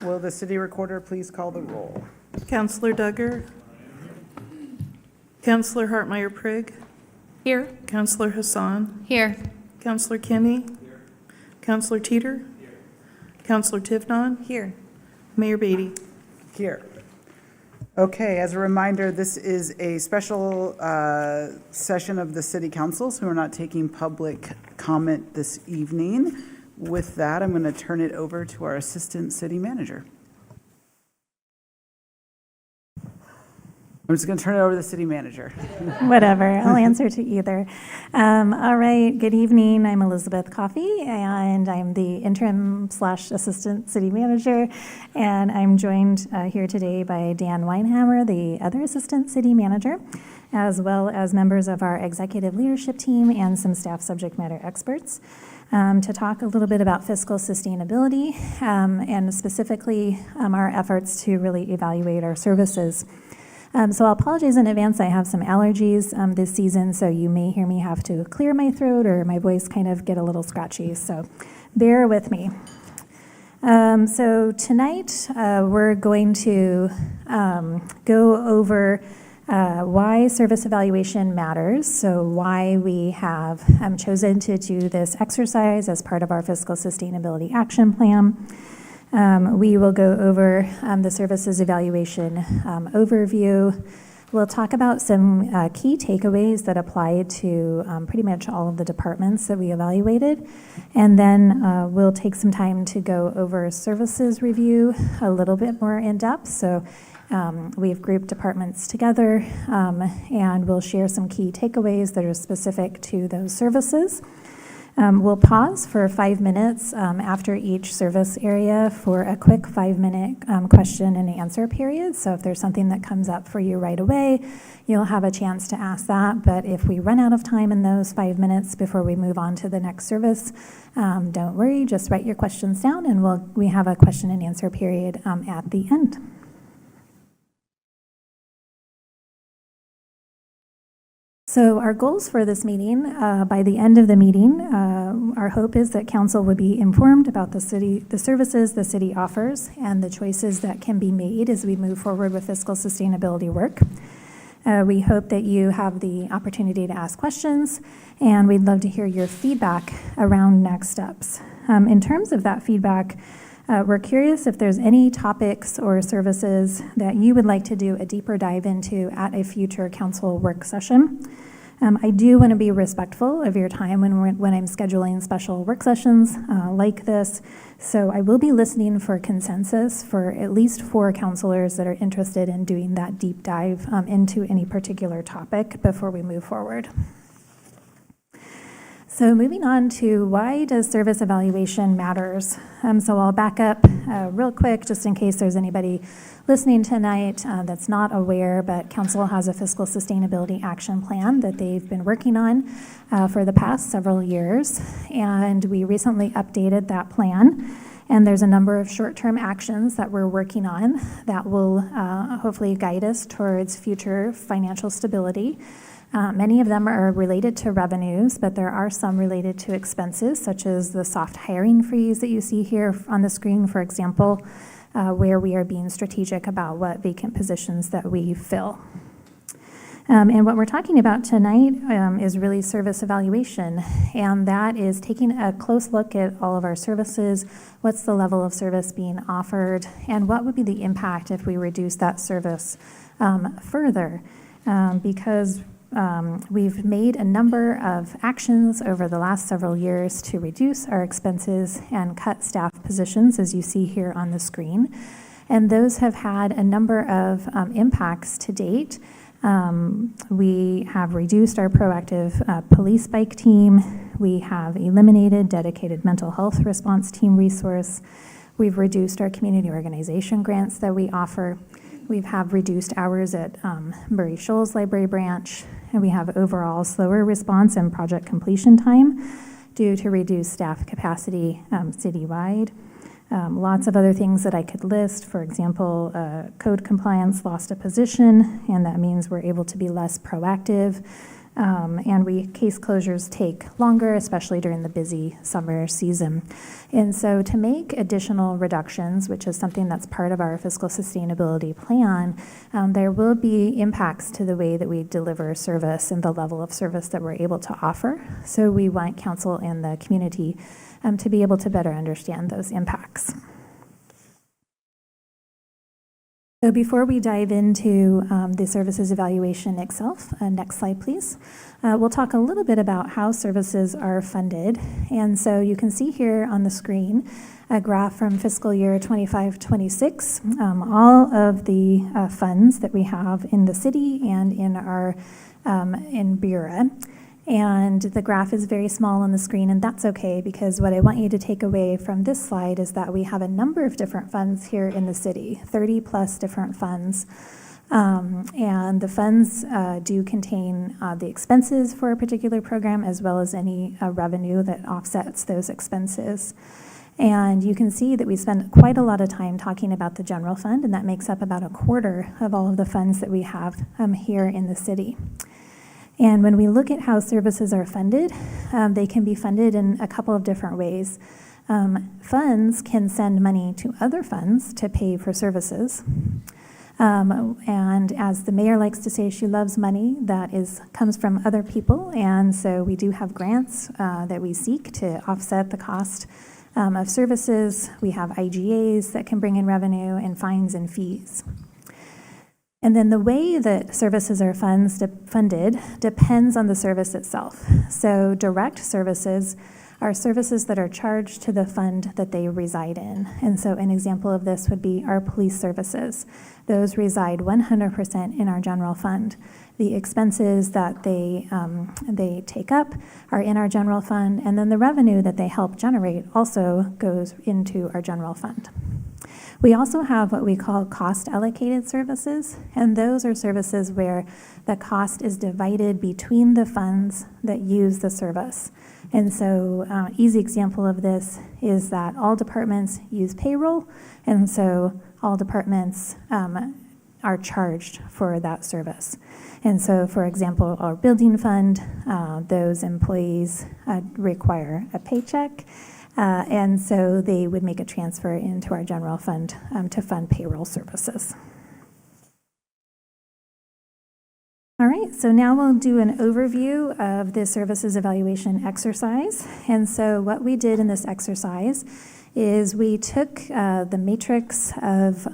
Will the city recorder please call the roll? Councillor Duggar. Councillor Hartmeyer-Prigg. Here. Councillor Hassan. Here. Councillor Kimmy. Here. Councillor Teeter. Here. Councillor Tivnon. Here. Mayor Beatty. Here. Okay, as a reminder, this is a special session of the city council, so we're not taking public comment this evening. With that, I'm going to turn it over to our assistant city manager. I'm just going to turn it over to the city manager. Whatever, I'll answer to either. All right, good evening. I'm Elizabeth Coffey, and I'm the interim/assistant city manager. And I'm joined here today by Dan Weinhammer, the other assistant city manager, as well as members of our executive leadership team and some staff subject matter experts. To talk a little bit about fiscal sustainability and specifically our efforts to really evaluate our services. So I'll apologize in advance. I have some allergies this season, so you may hear me have to clear my throat or my voice kind of get a little scratchy, so bear with me. So tonight we're going to go over why service evaluation matters, so why we have chosen to do this exercise as part of our fiscal sustainability action plan. We will go over the services evaluation overview. We'll talk about some key takeaways that apply to pretty much all of the departments that we evaluated. And then we'll take some time to go over services review a little bit more in depth. So we've grouped departments together and we'll share some key takeaways that are specific to those services. We'll pause for 5 minutes after each service area for a quick 5-minute question and answer period. So if there's something that comes up for you right away, you'll have a chance to ask that. But if we run out of time in those 5 minutes before we move on to the next service, don't worry, just write your questions down and we have a question and answer period at the end. So our goals for this meeting, by the end of the meeting, our hope is that council would be informed about the services the city offers and the choices that can be made as we move forward with fiscal sustainability work. We hope that you have the opportunity to ask questions, and we'd love to hear your feedback around next steps. In terms of that feedback, we're curious if there's any topics or services that you would like to do a deeper dive into at a future council work session. I do want to be respectful of your time when I'm scheduling special work sessions like this. So I will be listening for consensus for at least 4 councilors that are interested in doing that deep dive into any particular topic before we move forward. So moving on to why does service evaluation matters? So I'll back up real quick just in case there's anybody listening tonight that's not aware, but council has a fiscal sustainability action plan that they've been working on for the past several years. And we recently updated that plan. And there's a number of short-term actions that we're working on that will hopefully guide us towards future financial stability. Many of them are related to revenues, but there are some related to expenses, such as the soft hiring freeze that you see here on the screen, for example, where we are being strategic about what vacant positions that we fill. And what we're talking about tonight is really service evaluation, and that is taking a close look at all of our services, what's the level of service being offered, and what would be the impact if we reduce that service further, because we've made a number of actions over the last several years to reduce our expenses and cut staff positions, as you see here on the screen. And those have had a number of impacts to date. We have reduced our proactive police bike team. We have eliminated dedicated mental health response team resource. We've reduced our community organization grants that we offer. We have reduced hours at Murray Shoals Library Branch, and we have overall slower response and project completion time due to reduced staff capacity citywide. Lots of other things that I could list. For example, code compliance lost a position, and that means we're able to be less proactive. And case closures take longer, especially during the busy summer season. And so to make additional reductions, which is something that's part of our fiscal sustainability plan, there will be impacts to the way that we deliver service and the level of service that we're able to offer. So we want council and the community to be able to better understand those impacts. So before we dive into the services evaluation itself, next slide please, we'll talk a little bit about how services are funded. And so you can see here on the screen a graph from fiscal year 25-26, all of the funds that we have in the city and in our in Bureau. And the graph is very small on the screen, and that's okay, because what I want you to take away from this slide is that we have a number of different funds here in the city, 30 plus different funds. And the funds do contain the expenses for a particular program, as well as any revenue that offsets those expenses. And you can see that we spend quite a lot of time talking about the general fund, and that makes up about a quarter of all of the funds that we have here in the city. And when we look at how services are funded, they can be funded in a couple of different ways. Funds can send money to other funds to pay for services. And as the mayor likes to say, she loves money that comes from other people. And so we do have grants that we seek to offset the cost of services. We have IGAs that can bring in revenue, and fines and fees. And then the way that services are funded depends on the service itself. So direct services are services that are charged to the fund that they reside in. And so an example of this would be our police services. Those reside 100% in our general fund. The expenses that they take up are in our general fund, and then the revenue that they help generate also goes into our general fund. We also have what we call cost allocated services, and those are services where the cost is divided between the funds that use the service. And so easy example of this is that all departments use payroll, and so all departments are charged for that service. And so, for example, our building fund, those employees require a paycheck, and so they would make a transfer into our general fund to fund payroll services. All right, so now we'll do an overview of the services evaluation exercise. And so what we did in this exercise is we took the matrix of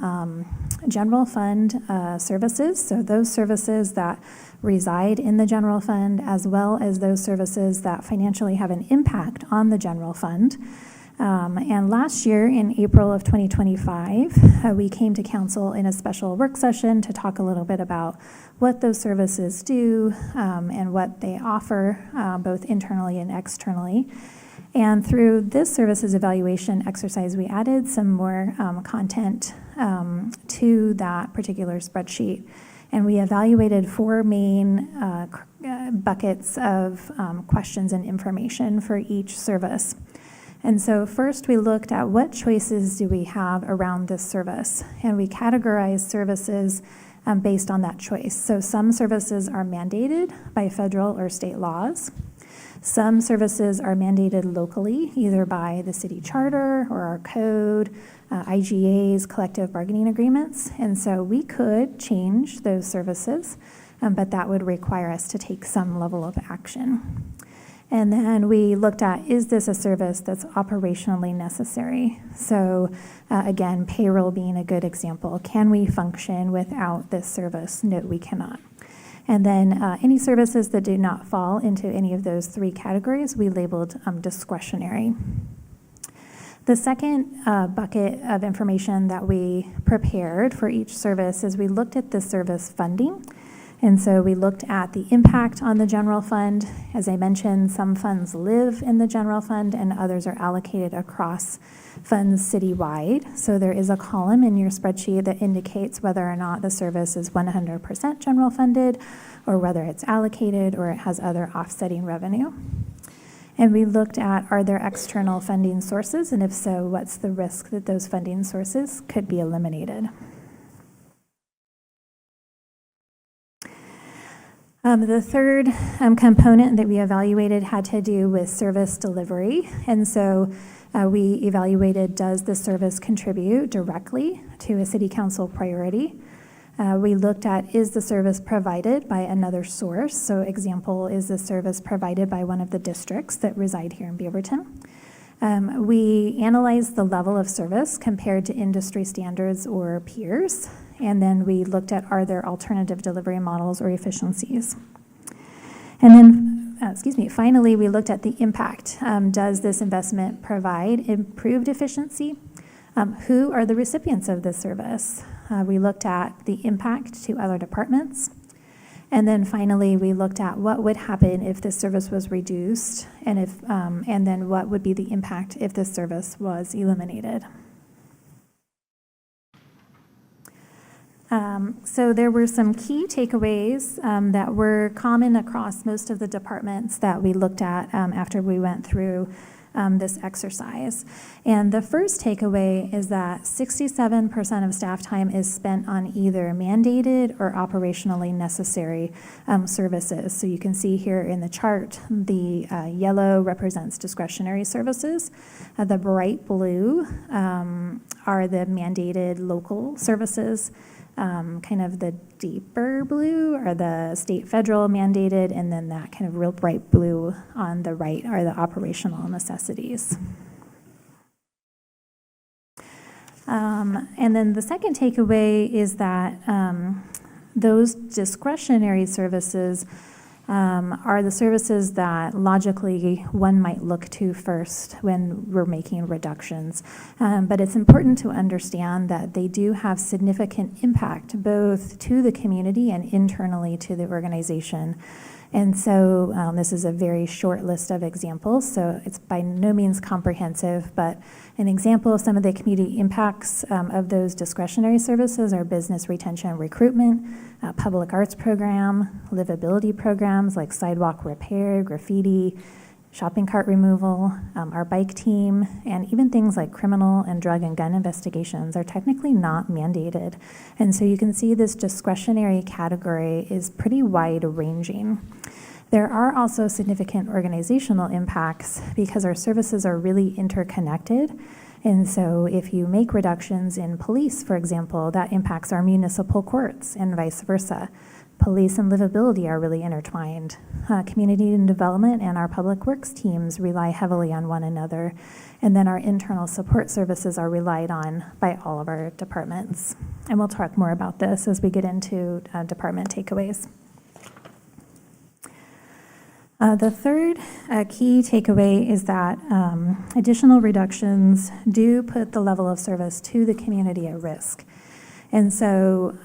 general fund services, so those services that reside in the general fund, as well as those services that financially have an impact on the general fund. And last year, in April of 2025, we came to council in a special work session to talk a little bit about what those services do and what they offer, both internally and externally. And through this services evaluation exercise, we added some more content to that particular spreadsheet. And we evaluated 4 main buckets of questions and information for each service. And so first we looked at what choices do we have around this service, and we categorized services based on that choice. So some services are mandated by federal or state laws. Some services are mandated locally, either by the city charter or our code, IGAs, collective bargaining agreements. And so we could change those services, but that would require us to take some level of action. And then we looked at, is this a service that's operationally necessary? So again, payroll being a good example. Can we function without this service? No, we cannot. And then any services that do not fall into any of those 3 categories, we labeled discretionary. The second bucket of information that we prepared for each service is we looked at the service funding. And so we looked at the impact on the general fund. As I mentioned, some funds live in the general fund and others are allocated across funds citywide. So there is a column in your spreadsheet that indicates whether or not the service is 100% general funded, or whether it's allocated or it has other offsetting revenue. And we looked at, are there external funding sources? And if so, what's the risk that those funding sources could be eliminated? The third component that we evaluated had to do with service delivery. And so we evaluated, does the service contribute directly to a city council priority? We looked at, is the service provided by another source? So example, is the service provided by one of the districts that reside here in Beaverton? We analyzed the level of service compared to industry standards or peers. And then we looked at, are there alternative delivery models or efficiencies? And then, finally, we looked at the impact. Does this investment provide improved efficiency? Who are the recipients of this service? We looked at the impact to other departments. And then finally, we looked at what would happen if this service was reduced, and then what would be the impact if this service was eliminated. So there were some key takeaways that were common across most of the departments that we looked at after we went through this exercise. And the first takeaway is that 67% of staff time is spent on either mandated or operationally necessary services. So you can see here in the chart, the yellow represents discretionary services. The bright blue are the mandated local services. Kind of the deeper blue are the state federal mandated, and then that kind of real bright blue on the right are the operational necessities. And then the second takeaway is that those discretionary services are the services that logically one might look to first when we're making reductions. But it's important to understand that they do have significant impact both to the community and internally to the organization. And so this is a very short list of examples, so it's by no means comprehensive, but an example of some of the community impacts of those discretionary services are business retention and recruitment, public arts program, livability programs like sidewalk repair, graffiti, shopping cart removal, our bike team, and even things like criminal and drug and gun investigations are technically not mandated. And so you can see this discretionary category is pretty wide-ranging. There are also significant organizational impacts because our services are really interconnected. And so if you make reductions in police, for example, that impacts our municipal courts and vice versa. Police and livability are really intertwined. Community and development and our public works teams rely heavily on one another. And then our internal support services are relied on by all of our departments. And we'll talk more about this as we get into department takeaways. The third key takeaway is that additional reductions do put the level of service to the community at risk. And so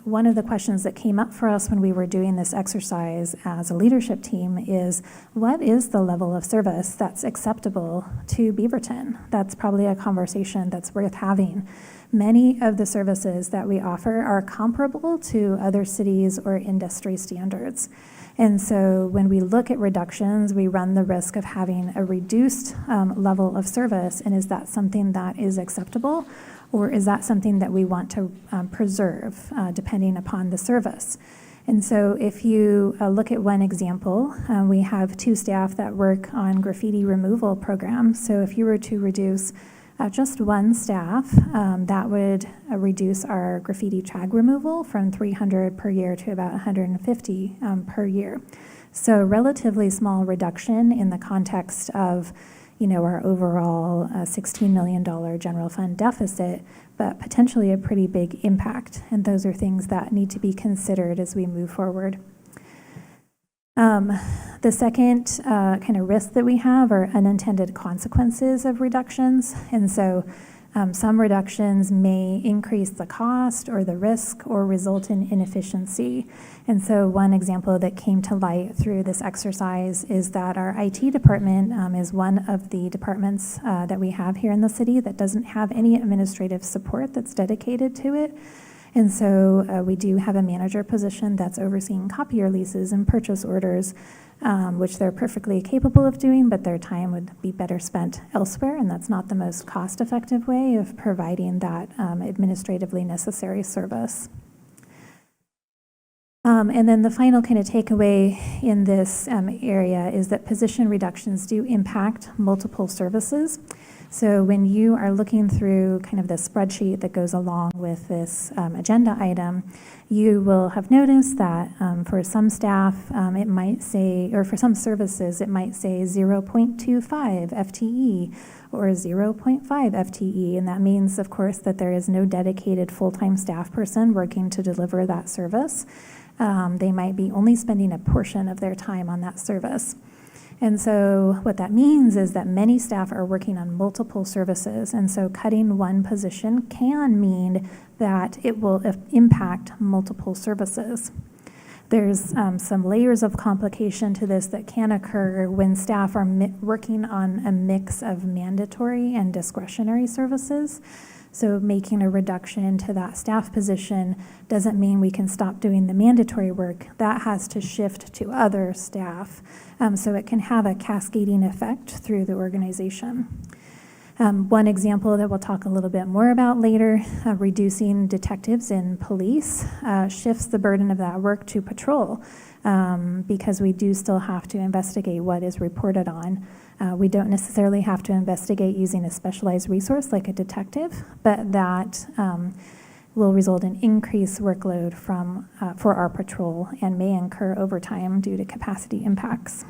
one of the questions that came up for us when we were doing this exercise as a leadership team is, what is the level of service that's acceptable to Beaverton? That's probably a conversation that's worth having. Many of the services that we offer are comparable to other cities or industry standards. And so when we look at reductions, we run the risk of having a reduced level of service, and is that something that is acceptable? Or is that something that we want to preserve depending upon the service? And so if you look at one example, we have 2 staff that work on graffiti removal programs. So if you were to reduce just 1 staff, that would reduce our graffiti tag removal from 300 per year to about 150 per year. So relatively small reduction in the context of our overall $16 million general fund deficit, but potentially a pretty big impact. And those are things that need to be considered as we move forward. The second kind of risk that we have are unintended consequences of reductions. And so some reductions may increase the cost or the risk or result in inefficiency. And so one example that came to light through this exercise is that our IT department is one of the departments that we have here in the city that doesn't have any administrative support that's dedicated to it. And so we do have a manager position that's overseeing copier leases and purchase orders, which they're perfectly capable of doing, but their time would be better spent elsewhere, and that's not the most cost-effective way of providing that administratively necessary service. And then the final kind of takeaway in this area is that position reductions do impact multiple services. So when you are looking through kind of the spreadsheet that goes along with this agenda item, you will have noticed that for some staff, it might say, or for some services, it might say 0.25 FTE or 0.5 FTE. And that means, of course, that there is no dedicated full-time staff person working to deliver that service. They might be only spending a portion of their time on that service. And so what that means is that many staff are working on multiple services. And so cutting one position can mean that it will impact multiple services. There's some layers of complication to this that can occur when staff are working on a mix of mandatory and discretionary services. So making a reduction to that staff position doesn't mean we can stop doing the mandatory work. That has to shift to other staff. So it can have a cascading effect through the organization. One example that we'll talk a little bit more about later, reducing detectives in police shifts the burden of that work to patrol because we do still have to investigate what is reported on. We don't necessarily have to investigate using a specialized resource like a detective, but that will result in increased workload for our patrol and may incur overtime due to capacity impacts.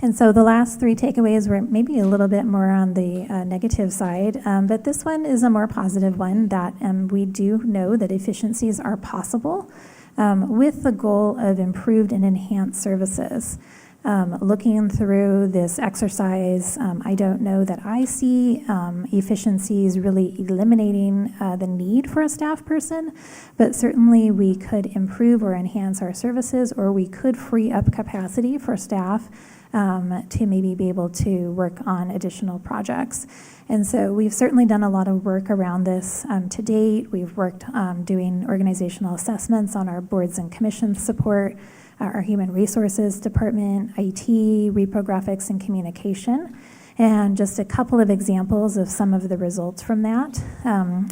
And so the last three takeaways were maybe a little bit more on the negative side, but this one is a more positive one, that we do know that efficiencies are possible with the goal of improved and enhanced services. Looking through this exercise, I don't know that I see efficiencies really eliminating the need for a staff person, but certainly we could improve or enhance our services, or we could free up capacity for staff to maybe be able to work on additional projects. And so we've certainly done a lot of work around this to date. We've worked doing organizational assessments on our boards and commissions support, our human resources department, IT, reprographics, and communication. And just a couple of examples of some of the results from that.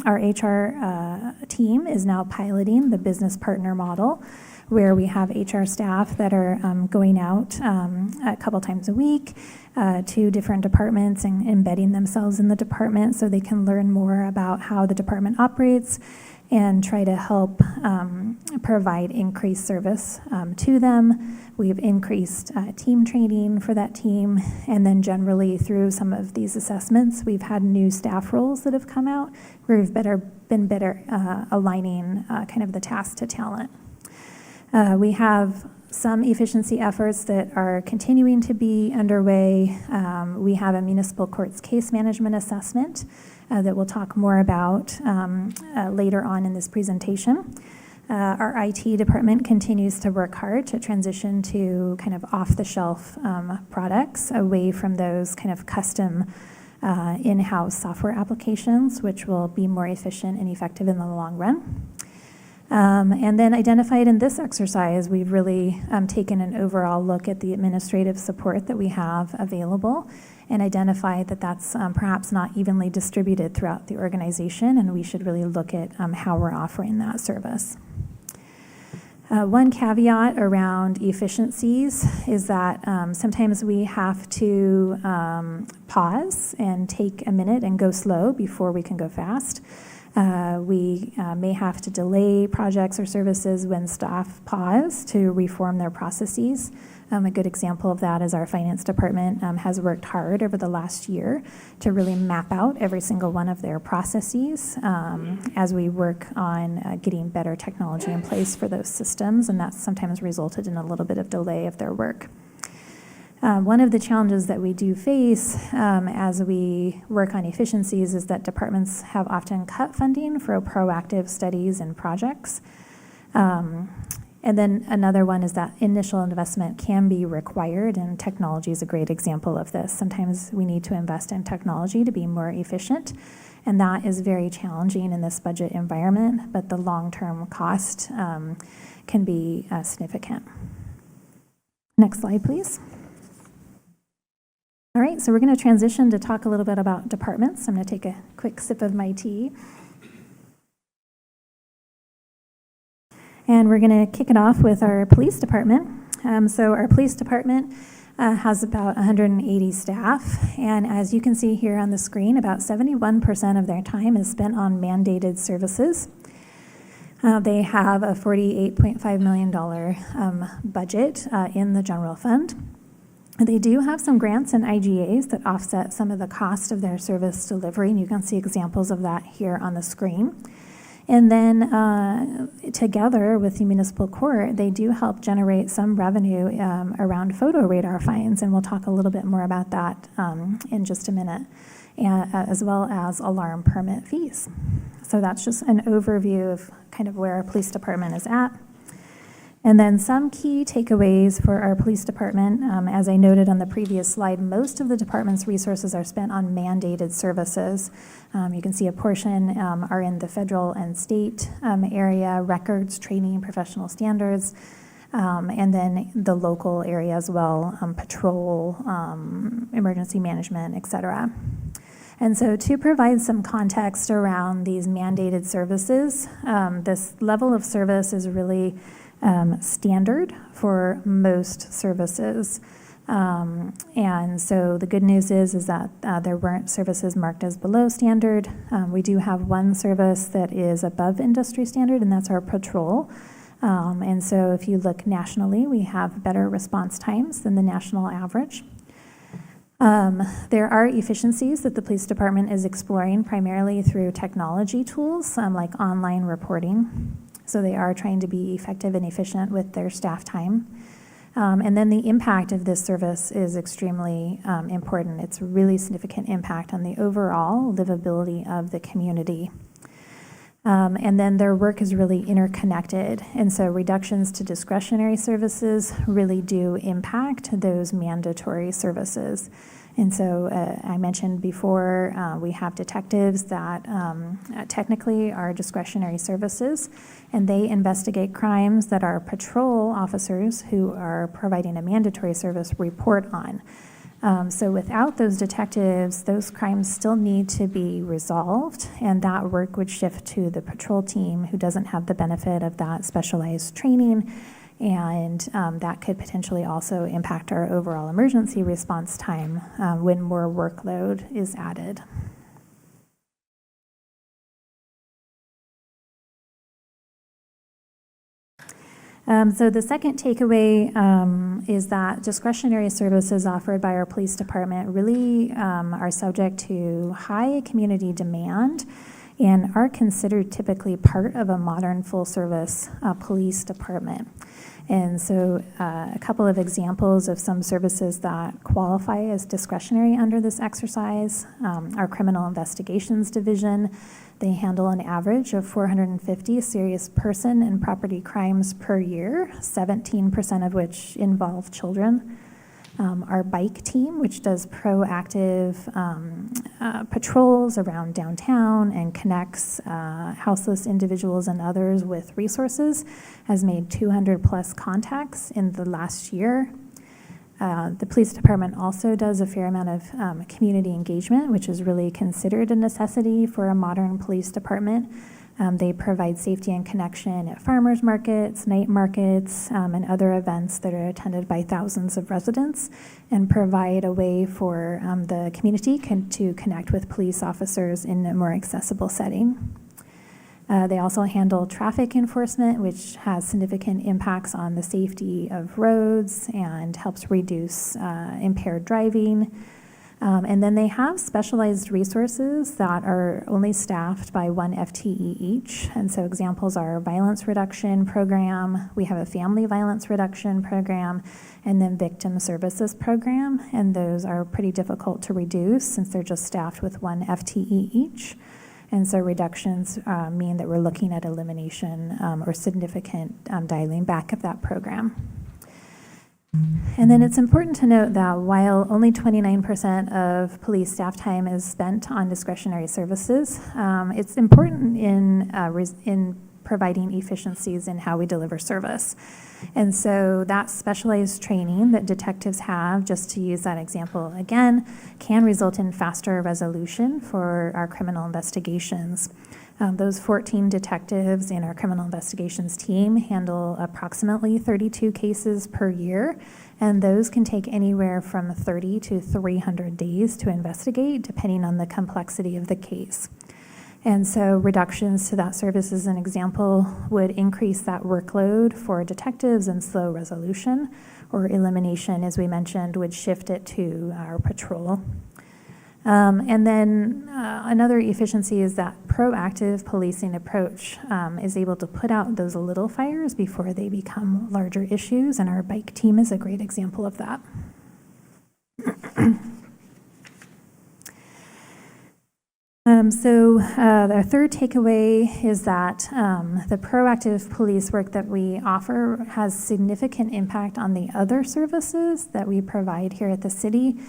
Our HR team is now piloting the business partner model, where we have HR staff that are going out a couple times a week to different departments and embedding themselves in the department so they can learn more about how the department operates and try to help provide increased service to them. We've increased team training for that team, and then generally through some of these assessments, we've had new staff roles that have come out where we've been better aligning kind of the task to talent. We have some efficiency efforts that are continuing to be underway. We have a municipal courts case management assessment that we'll talk more about later on in this presentation. Our IT department continues to work hard to transition to kind of off-the-shelf products away from those kind of custom in-house software applications, which will be more efficient and effective in the long run. And then identified in this exercise, we've really taken an overall look at the administrative support that we have available and identified that that's perhaps not evenly distributed throughout the organization, and we should really look at how we're offering that service. One caveat around efficiencies is that sometimes we have to pause and take a minute and go slow before we can go fast. We may have to delay projects or services when staff pause to reform their processes. A good example of that is our finance department has worked hard over the last year to really map out every single one of their processes as we work on getting better technology in place for those systems, and that's sometimes resulted in a little bit of delay of their work. One of the challenges that we do face as we work on efficiencies is that departments have often cut funding for proactive studies and projects. And then another one is that initial investment can be required, and technology is a great example of this. Sometimes we need to invest in technology to be more efficient, and that is very challenging in this budget environment, but the long-term cost can be significant. Next slide, please. All right, so we're going to transition to talk a little bit about departments. I'm going to take a quick sip of my tea. And we're going to kick it off with our police department. So our police department has about 180 staff, and as you can see here on the screen, about 71% of their time is spent on mandated services. They have a $48.5 million budget in the general fund. They do have some grants and IGAs that offset some of the cost of their service delivery, and you can see examples of that here on the screen. And then together with the municipal court, they do help generate some revenue around photo radar fines, and we'll talk a little bit more about that in just a minute, as well as alarm permit fees. So that's just an overview of kind of where our police department is at. And then some key takeaways for our police department. As I noted on the previous slide, most of the department's resources are spent on mandated services. You can see a portion are in the federal and state area, records, training, professional standards, and then the local area as well, patrol, emergency management, et cetera. And so to provide some context around these mandated services, this level of service is really standard for most services. And so the good news is that there weren't services marked as below standard. We do have one service that is above industry standard, and that's our patrol. And so if you look nationally, we have better response times than the national average. There are efficiencies that the police department is exploring primarily through technology tools like online reporting. So they are trying to be effective and efficient with their staff time. And then the impact of this service is extremely important. It's a really significant impact on the overall livability of the community. And then their work is really interconnected. And so reductions to discretionary services really do impact those mandatory services. And so I mentioned before, we have detectives that technically are discretionary services, and they investigate crimes that our patrol officers who are providing a mandatory service report on. So without those detectives, those crimes still need to be resolved, and that work would shift to the patrol team who doesn't have the benefit of that specialized training, and that could potentially also impact our overall emergency response time when more workload is added. So the second takeaway is that discretionary services offered by our police department really are subject to high community demand and are considered typically part of a modern full-service police department. And so a couple of examples of some services that qualify as discretionary under this exercise, our criminal investigations division. They handle an average of 450 serious person and property crimes per year, 17% of which involve children. Our bike team, which does proactive patrols around downtown and connects houseless individuals and others with resources, has made 200 plus contacts in the last year. The police department also does a fair amount of community engagement, which is really considered a necessity for a modern police department. They provide safety and connection at farmers markets, night markets, and other events that are attended by thousands of residents, and provide a way for the community to connect with police officers in a more accessible setting. They also handle traffic enforcement, which has significant impacts on the safety of roads and helps reduce impaired driving. And then they have specialized resources that are only staffed by one FTE each. And so examples are violence reduction program, we have a family violence reduction program, and then victim services program. And those are pretty difficult to reduce since they're just staffed with one FTE each. And so reductions mean that we're looking at elimination or significant dialing back of that program. And then it's important to note that while only 29% of police staff time is spent on discretionary services, it's important in providing efficiencies in how we deliver service. And so that specialized training that detectives have, just to use that example again, can result in faster resolution for our criminal investigations. Those 14 detectives in our criminal investigations team handle approximately 32 cases per year, and those can take anywhere from 30 to 300 days to investigate, depending on the complexity of the case. And so reductions to that service, as an example, would increase that workload for detectives and slow resolution, or elimination, as we mentioned, would shift it to our patrol. And then another efficiency is that proactive policing approach is able to put out those little fires before they become larger issues, and our bike team is a great example of that. The third takeaway is that the proactive police work that we offer has significant impact on the other services that we provide here at the city.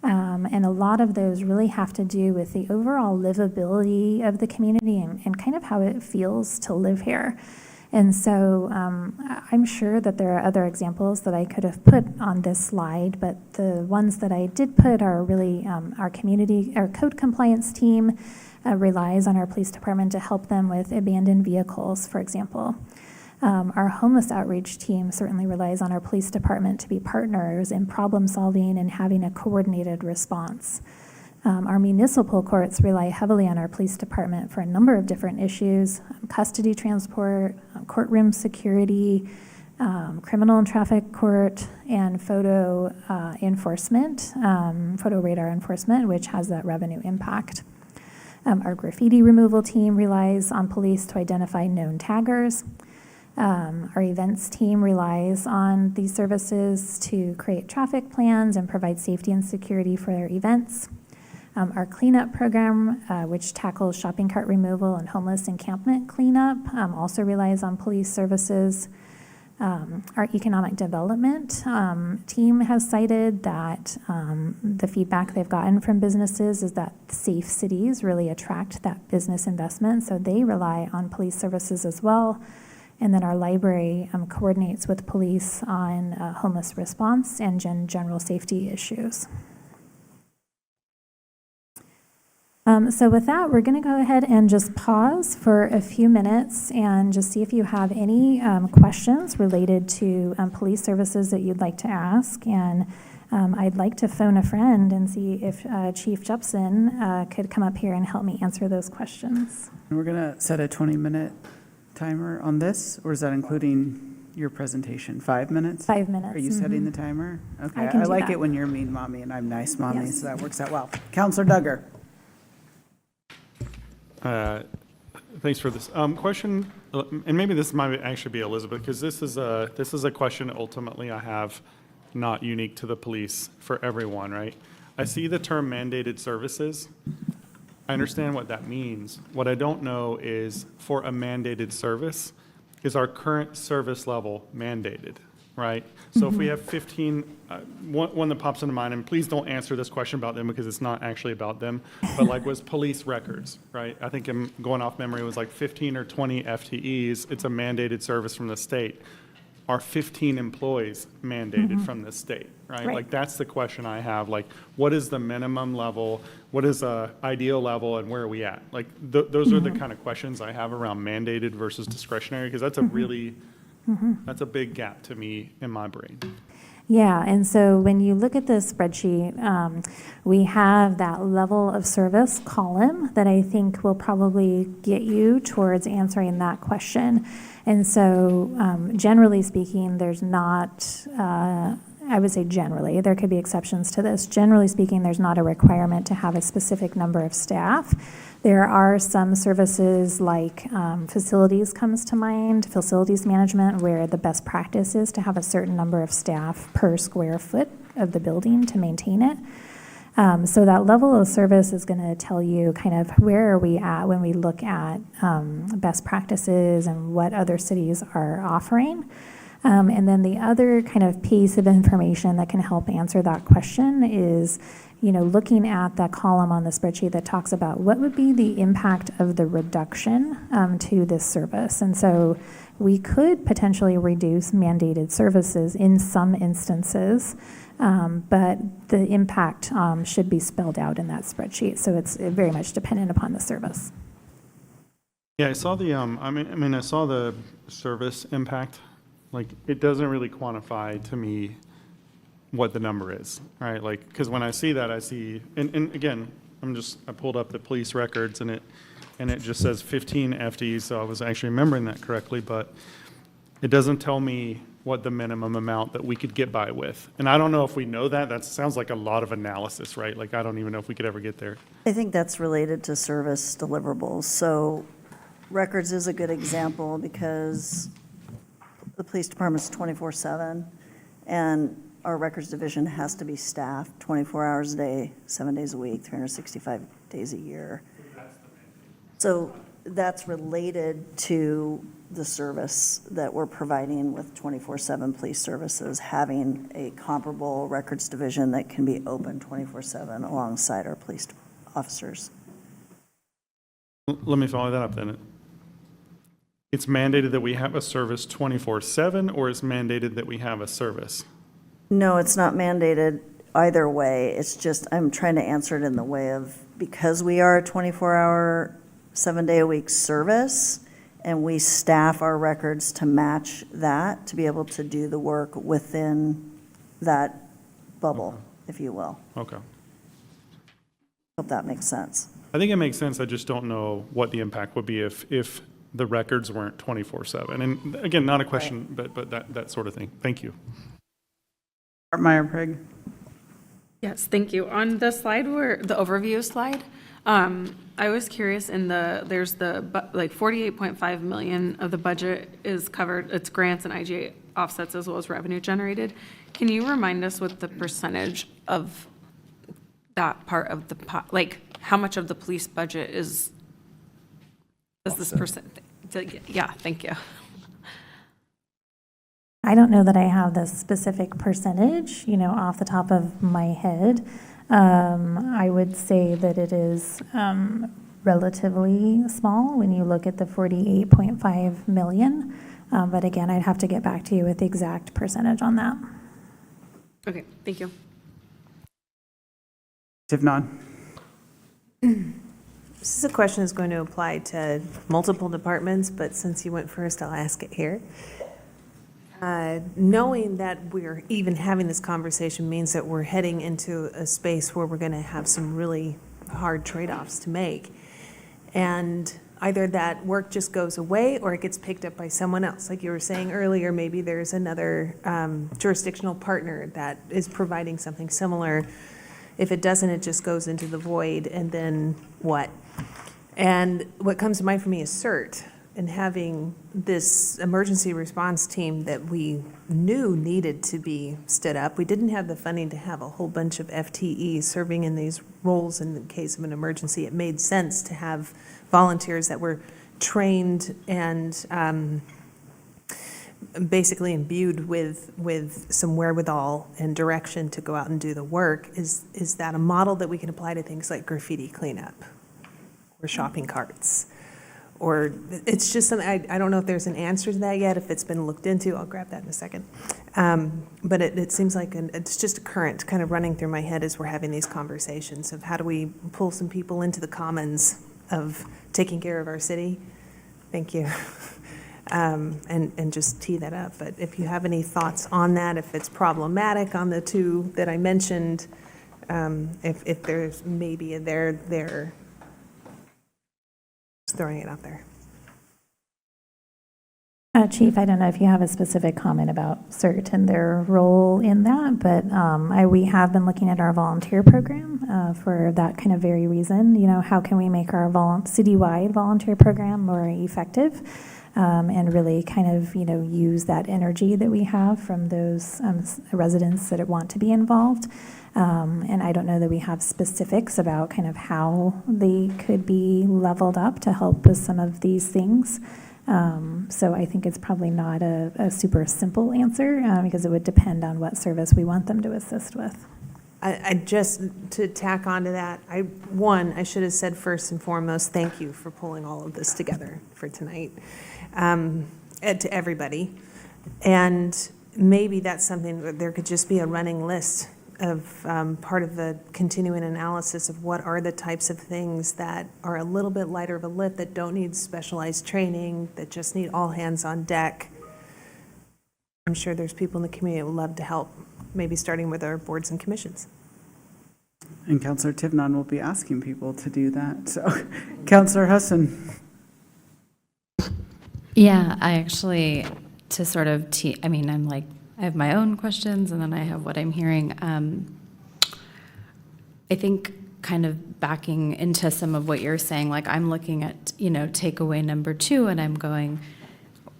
And a lot of those really have to do with the overall livability of the community and kind of how it feels to live here. And so I'm sure that there are other examples that I could have put on this slide, but the ones that I did put are really our code compliance team relies on our police department to help them with abandoned vehicles, for example. Our homeless outreach team certainly relies on our police department to be partners in problem solving and having a coordinated response. Our municipal courts rely heavily on our police department for a number of different issues: custody transport, courtroom security, criminal and traffic court, and photo enforcement, photo radar enforcement, which has that revenue impact. Our graffiti removal team relies on police to identify known taggers. Our events team relies on these services to create traffic plans and provide safety and security for their events. Our cleanup program, which tackles shopping cart removal and homeless encampment cleanup, also relies on police services. Our economic development team has cited that the feedback they've gotten from businesses is that safe cities really attract that business investment, so they rely on police services as well. And then our library coordinates with police on homeless response and general safety issues. So with that, we're going to go ahead and just pause for a few minutes and just see if you have any questions related to police services that you'd like to ask. And I'd like to phone a friend and see if Chief Jepson could come up here and help me answer those questions. And we're going to set a 20-minute timer on this, or is that including your presentation? 5 minutes? 5 minutes. Are you setting the timer? Okay, I can do like that. it when you're mean mommy and I'm nice mommy, Yes. so that works out well. Counselor Duggar. Thanks for this question, and maybe this might actually be Elizabeth, because this is a question ultimately I have, not unique to the police, for everyone, right? I see the term mandated services. I understand what that means. What I don't know is, for a mandated service, is our current service level mandated, right? So if we have 15, one that pops into mind, and please don't answer this question about them because it's not actually about them, but like was police records, right? I think I'm going off memory, it was like 15 or 20 FTEs. It's a mandated service from the state. Are 15 employees mandated from the state, right? Right. Like that's the question I have. Like, what is the minimum level? What is the ideal level, and where are we at? Like, those are the kind of questions I have around mandated versus discretionary, because that's a really, that's a big gap to me in my brain. Yeah, and so when you look at this spreadsheet, we have that level of service column that I think will probably get you towards answering that question. And so generally speaking, there's not, I would say generally, there could be exceptions to this. Generally speaking, there's not a requirement to have a specific number of staff. There are some services like facilities comes to mind, facilities management, where the best practice is to have a certain number of staff per square foot of the building to maintain it. So that level of service is going to tell you kind of where are we at when we look at best practices and what other cities are offering. And then the other kind of piece of information that can help answer that question is, you know, looking at that column on the spreadsheet that talks about what would be the impact of the reduction to this service. And so we could potentially reduce mandated services in some instances, but the impact should be spelled out in that spreadsheet. So it's very much dependent upon the service. Yeah, I saw the, I saw the service impact. Like, it doesn't really quantify to me what the number is, right? Like, because when I see that, I see, and again, I pulled up the police records and it just says 15 FTEs, so I was actually remembering that correctly, but it doesn't tell me what the minimum amount that we could get by with. And I don't know if we know that. That sounds like a lot of analysis, right? Like, I don't even know if we could ever get there. I think that's related to service deliverables. So records is a good example because the police department's 24/7, and our records division has to be staffed 24 hours a day, 7 days a week, 365 days a year. So that's related to the service that we're providing with 24/7 police services, having a comparable records division that can be open 24/7 alongside our police officers. Let me follow that up then. It's mandated that we have a service 24/7, or it's mandated that we have a service? No, it's not mandated either way. It's just, I'm trying to answer it in the way of, because we are a 24-hour, 7-day-a-week service, and we staff our records to match that, to be able to do the work within that bubble, if you will. Okay. Hope that makes sense. I think it makes sense. I just don't know what the impact would be if the records weren't 24/7. And again, not a question, but that sort of thing. Thank you. Meyer Prague. Yes, thank you. On the slide where, the overview slide, I was curious there's like 48.5 million of the budget is covered, it's grants and IGA offsets as well as revenue generated. Can you remind us what the percentage of that part of the, like how much of the police budget is this percent? Yeah, thank you. I don't know that I have the specific percentage, off the top of my head. I would say that it is relatively small when you look at the 48.5 million. But again, I'd have to get back to you with the exact percentage on that. Okay, thank you. Tivnon. This is a question that's going to apply to multiple departments, but since you went first, I'll ask it here. Knowing that we're even having this conversation means that we're heading into a space where we're going to have some really hard trade-offs to make. And either that work just goes away or it gets picked up by someone else. Like you were saying earlier, maybe there's another jurisdictional partner that is providing something similar. If it doesn't, it just goes into the void, and then what? And what comes to mind for me is CERT, and having this emergency response team that we knew needed to be stood up. We didn't have the funding to have a whole bunch of FTEs serving in these roles in the case of an emergency. It made sense to have volunteers that were trained and basically imbued with some wherewithal and direction to go out and do the work. Is that a model that we can apply to things like graffiti cleanup or shopping carts? Or it's just something, I don't know if there's an answer to that yet, if it's been looked into. I'll grab that in a second. But it seems like it's just a current kind of running through my head as we're having these conversations of how do we pull some people into the commons of taking care of our city. Thank you. And just tee that up. But if you have any thoughts on that, if it's problematic on the two that I mentioned, if there's maybe there. Just throwing it out there. Chief, I don't know if you have a specific comment about CERT and their role in that, but we have been looking at our volunteer program for that kind of very reason. How can we make our citywide volunteer program more effective and really kind of, use that energy that we have from those residents that want to be involved. And I don't know that we have specifics about kind of how they could be leveled up to help with some of these things. So I think it's probably not a super simple answer because it would depend on what service we want them to assist with. I just, to tack onto that, I should have said first and foremost, thank you for pulling all of this together for tonight, and to everybody. And maybe that's something that there could just be a running list part of the continuing analysis of what are the types of things that are a little bit lighter of a lift, that don't need specialized training, that just need all hands on deck. I'm sure there's people in the community that would love to help, maybe starting with our boards and commissions. And Councillor Tivnon will be asking people to do that. So, Councillor Husson. Yeah, I actually, to sort of, I mean, I'm like, I have my own questions and then I have what I'm hearing. I think kind of backing into some of what you're saying, like I'm looking at, takeaway number 2 and I'm going,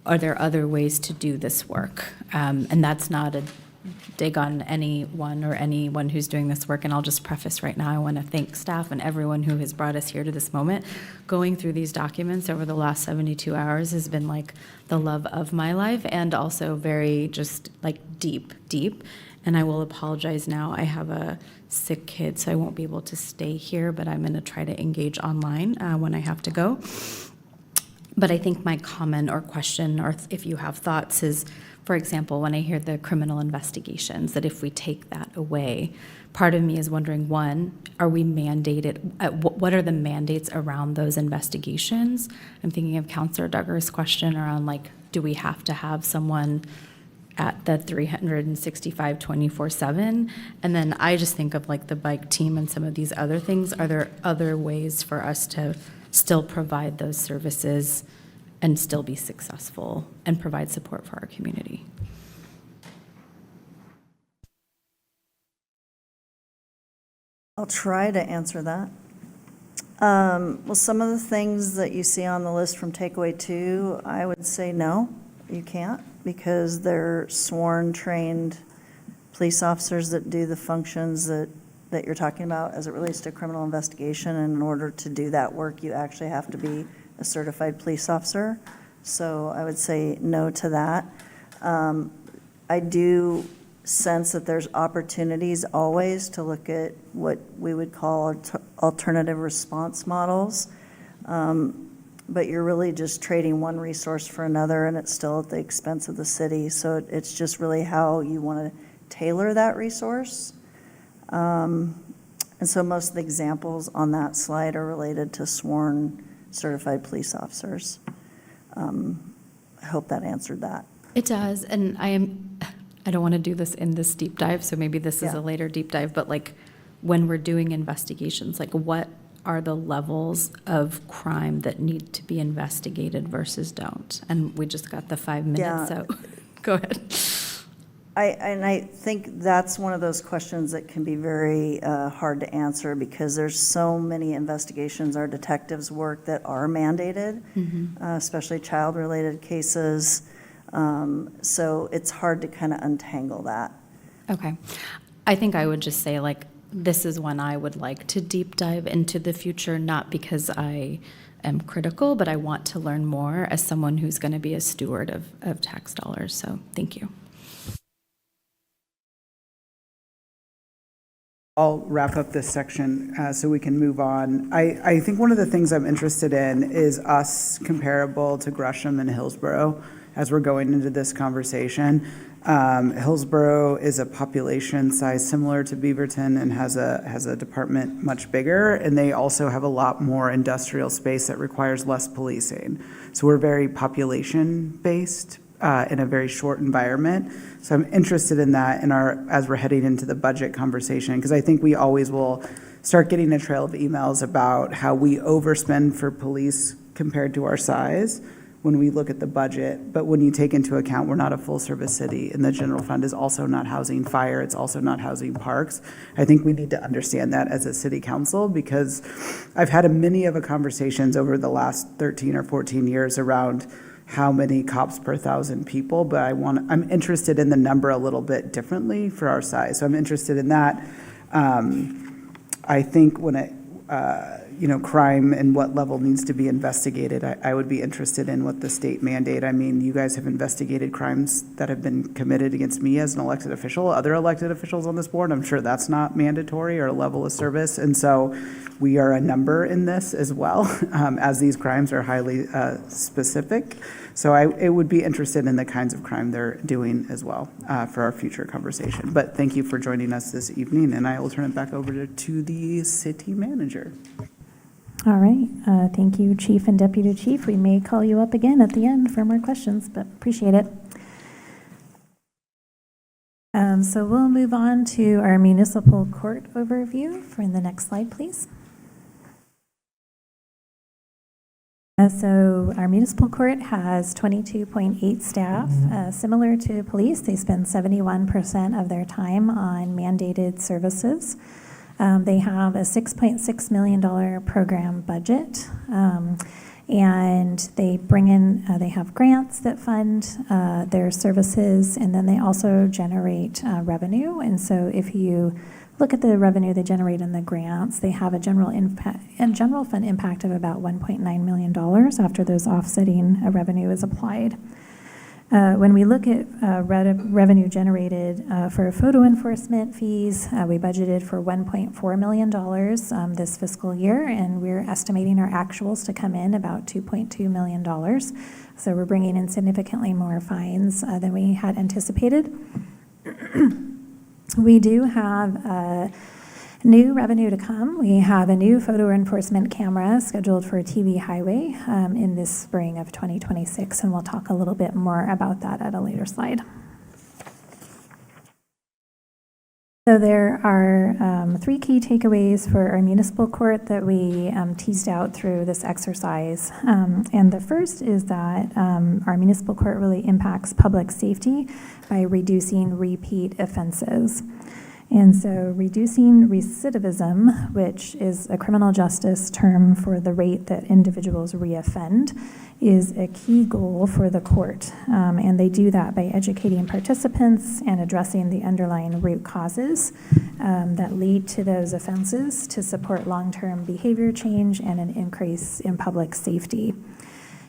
are there other ways to do this work? And that's not a dig on anyone or anyone who's doing this work. And I'll just preface right now, I want to thank staff and everyone who has brought us here to this moment. Going through these documents over the last 72 hours has been like the love of my life, and also very just like deep. And I will apologize now. I have a sick kid, so I won't be able to stay here, but I'm going to try to engage online when I have to go. But I think my comment or question, or if you have thoughts, is, for example, when I hear the criminal investigations, that if we take that away, part of me is wondering, one, are we mandated, what are the mandates around those investigations? I'm thinking of Councillor Duggar's question around, like, do we have to have someone at the 365 24/7? And then I just think of like the bike team and some of these other things. Are there other ways for us to still provide those services and still be successful and provide support for our community? I'll try to answer that. Well, some of the things that you see on the list from takeaway 2, I would say no, you can't, because they're sworn, trained police officers that do the functions that you're talking about as it relates to criminal investigation. And in order to do that work, you actually have to be a certified police officer. So I would say no to that. I do sense that there's opportunities always to look at what we would call alternative response models. But you're really just trading one resource for another, and it's still at the expense of the city. So it's just really how you want to tailor that resource. And so most of the examples on that slide are related to sworn certified police officers. I hope that answered that. It does, and I don't want to do this in this deep dive, so maybe this is a later deep dive, but like when we're doing investigations, like what are the levels of crime that need to be investigated versus don't? And we just got the 5 minutes, so go ahead. I think that's one of those questions that can be very hard to answer, because there's so many investigations our detectives work that are mandated, especially child-related cases. So it's hard to kind of untangle that. Okay. I think I would just say, like, this is one I would like to deep dive into the future, not because I am critical, but I want to learn more as someone who's going to be a steward of tax dollars. So thank you. I'll wrap up this section so we can move on. I think one of the things I'm interested in is us comparable to Gresham and Hillsborough as we're going into this conversation. Hillsborough is a population size similar to Beaverton and has a department much bigger, and they also have a lot more industrial space that requires less policing. So we're very population-based in a very short environment. So I'm interested in that as we're heading into the budget conversation, because I think we always will start getting a trail of emails about how we overspend for police compared to our size when we look at the budget. But when you take into account we're not a full-service city, and the general fund is also not housing fire, it's also not housing parks, I think we need to understand that as a city council, because I've had many of the conversations over the last 13 or 14 years around how many cops per 1,000 people, but I'm interested in the number a little bit differently for our size. So I'm interested in that. I think when crime and what level needs to be investigated. I would be interested in what the state mandate. I mean, you guys have investigated crimes that have been committed against me as an elected official, other elected officials on this board. I'm sure that's not mandatory or a level of service. And so we are a number in this as well, as these crimes are highly specific. So I would be interested in the kinds of crime they're doing as well for our future conversation. But thank you for joining us this evening, and I will turn it back over to the city manager. All right. Thank you, Chief and Deputy Chief. We may call you up again at the end for more questions, but appreciate it. So we'll move on to our municipal court overview for the next slide, please. So our municipal court has 22.8 staff. Similar to police, they spend 71% of their time on mandated services. They have a $6.6 million program budget, and they bring in, they have grants that fund their services, and then they also generate revenue. And so if you look at the revenue they generate in the grants, they have a general fund impact of about $1.9 million after those offsetting revenue is applied. When we look at revenue generated for photo enforcement fees, we budgeted for $1.4 million this fiscal year, and we're estimating our actuals to come in about $2.2 million. So we're bringing in significantly more fines than we had anticipated. We do have new revenue to come. We have a new photo enforcement camera scheduled for TV Highway in this spring of 2026, and we'll talk a little bit more about that at a later slide. So there are 3 key takeaways for our municipal court that we teased out through this exercise. And the first is that our municipal court really impacts public safety by reducing repeat offenses. And so reducing recidivism, which is a criminal justice term for the rate that individuals reoffend, is a key goal for the court. And they do that by educating participants and addressing the underlying root causes that lead to those offenses to support long-term behavior change and an increase in public safety.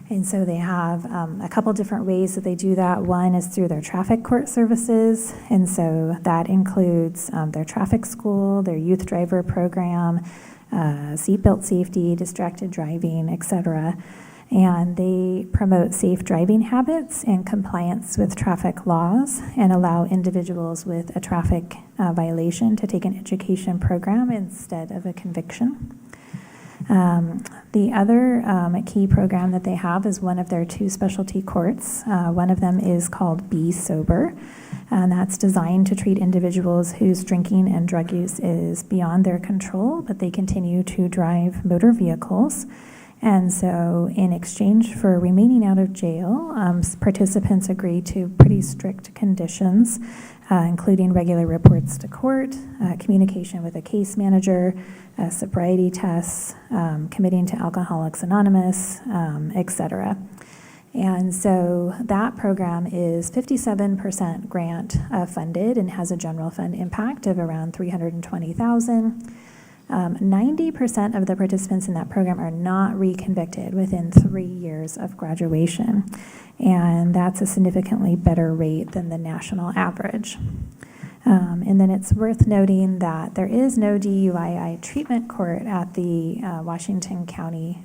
And so they have a couple different ways that they do that. One is through their traffic court services, and so that includes their traffic school, their youth driver program, seatbelt safety, distracted driving, etc. And they promote safe driving habits and compliance with traffic laws and allow individuals with a traffic violation to take an education program instead of a conviction. The other key program that they have is one of their 2 specialty courts. One of them is called Be Sober, and that's designed to treat individuals whose drinking and drug use is beyond their control, but they continue to drive motor vehicles. And so in exchange for remaining out of jail, participants agree to pretty strict conditions, including regular reports to court, communication with a case manager, sobriety tests, committing to Alcoholics Anonymous, etc. And so that program is 57% grant funded and has a general fund impact of around $320,000. 90% of the participants in that program are not reconvicted within 3 years of graduation, and that's a significantly better rate than the national average. And then it's worth noting that there is no DUII treatment court at the Washington County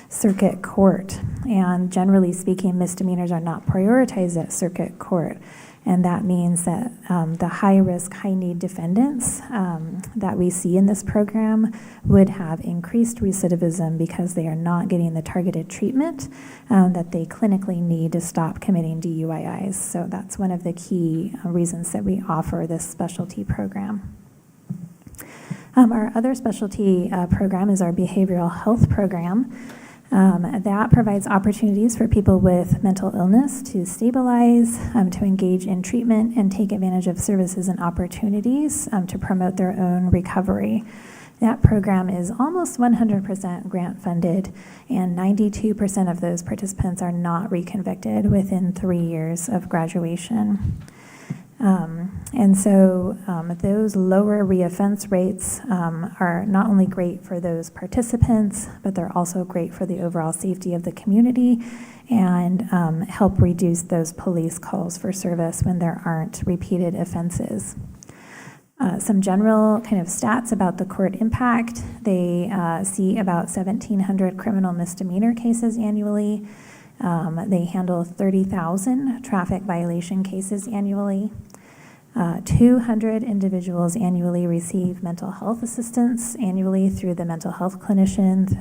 Circuit Court, and generally speaking, misdemeanors are not prioritized at Circuit Court. And that means that the high-risk, high-need defendants that we see in this program would have increased recidivism because they are not getting the targeted treatment that they clinically need to stop committing DUIs. So that's one of the key reasons that we offer this specialty program. Our other specialty program is our behavioral health program. That provides opportunities for people with mental illness to stabilize, to engage in treatment, and take advantage of services and opportunities to promote their own recovery. That program is almost 100% grant funded, and 92% of those participants are not reconvicted within 3 years of graduation. And so those lower reoffense rates are not only great for those participants, but they're also great for the overall safety of the community and help reduce those police calls for service when there aren't repeated offenses. Some general kind of stats about the court impact. They see about 1,700 criminal misdemeanor cases annually. They handle 30,000 traffic violation cases annually. 200 individuals annually receive mental health assistance annually through the mental health clinicians,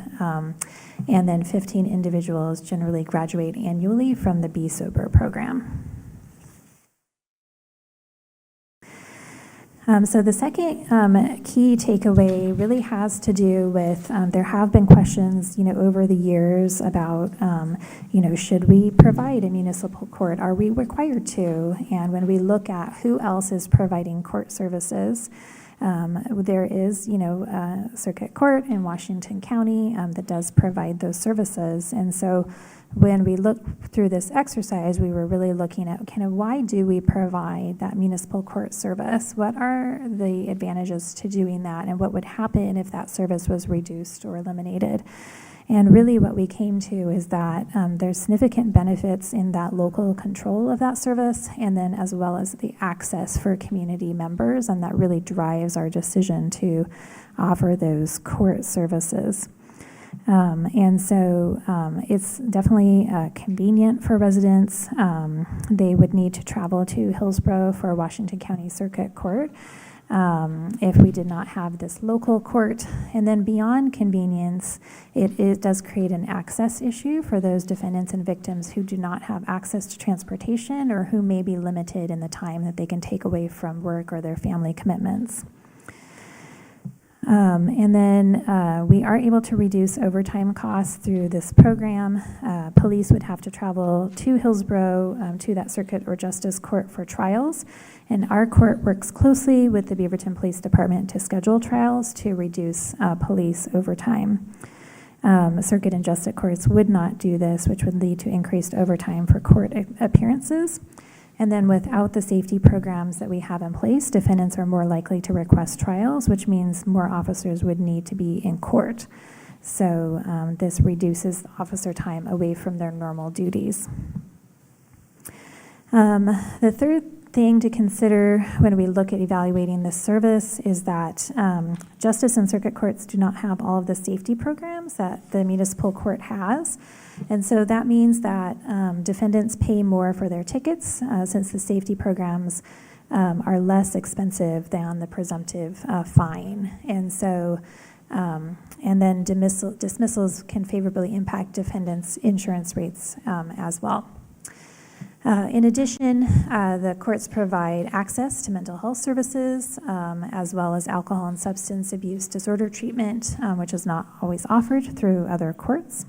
and then 15 individuals generally graduate annually from the Be Sober program. So the second key takeaway really has to do with there have been questions, over the years about, should we provide a municipal court? Are we required to? And when we look at who else is providing court services, there is, a circuit court in Washington County that does provide those services. And so when we look through this exercise, we were really looking at kind of why do we provide that municipal court service? What are the advantages to doing that? And what would happen if that service was reduced or eliminated? And really what we came to is that there's significant benefits in that local control of that service, and then as well as the access for community members, and that really drives our decision to offer those court services. And so it's definitely convenient for residents. They would need to travel to Hillsborough for Washington County Circuit Court if we did not have this local court. And then beyond convenience, it does create an access issue for those defendants and victims who do not have access to transportation or who may be limited in the time that they can take away from work or their family commitments. And then we are able to reduce overtime costs through this program. Police would have to travel to Hillsborough to that circuit or justice court for trials. And our court works closely with the Beaverton Police Department to schedule trials to reduce police overtime. Circuit and justice courts would not do this, which would lead to increased overtime for court appearances. And then without the safety programs that we have in place, defendants are more likely to request trials, which means more officers would need to be in court. So this reduces officer time away from their normal duties. The third thing to consider when we look at evaluating this service is that justice and circuit courts do not have all of the safety programs that the municipal court has. And so that means that defendants pay more for their tickets since the safety programs are less expensive than the presumptive fine. And so, and then dismissals can favorably impact defendants' insurance rates as well. In addition, the courts provide access to mental health services as well as alcohol and substance abuse disorder treatment, which is not always offered through other courts.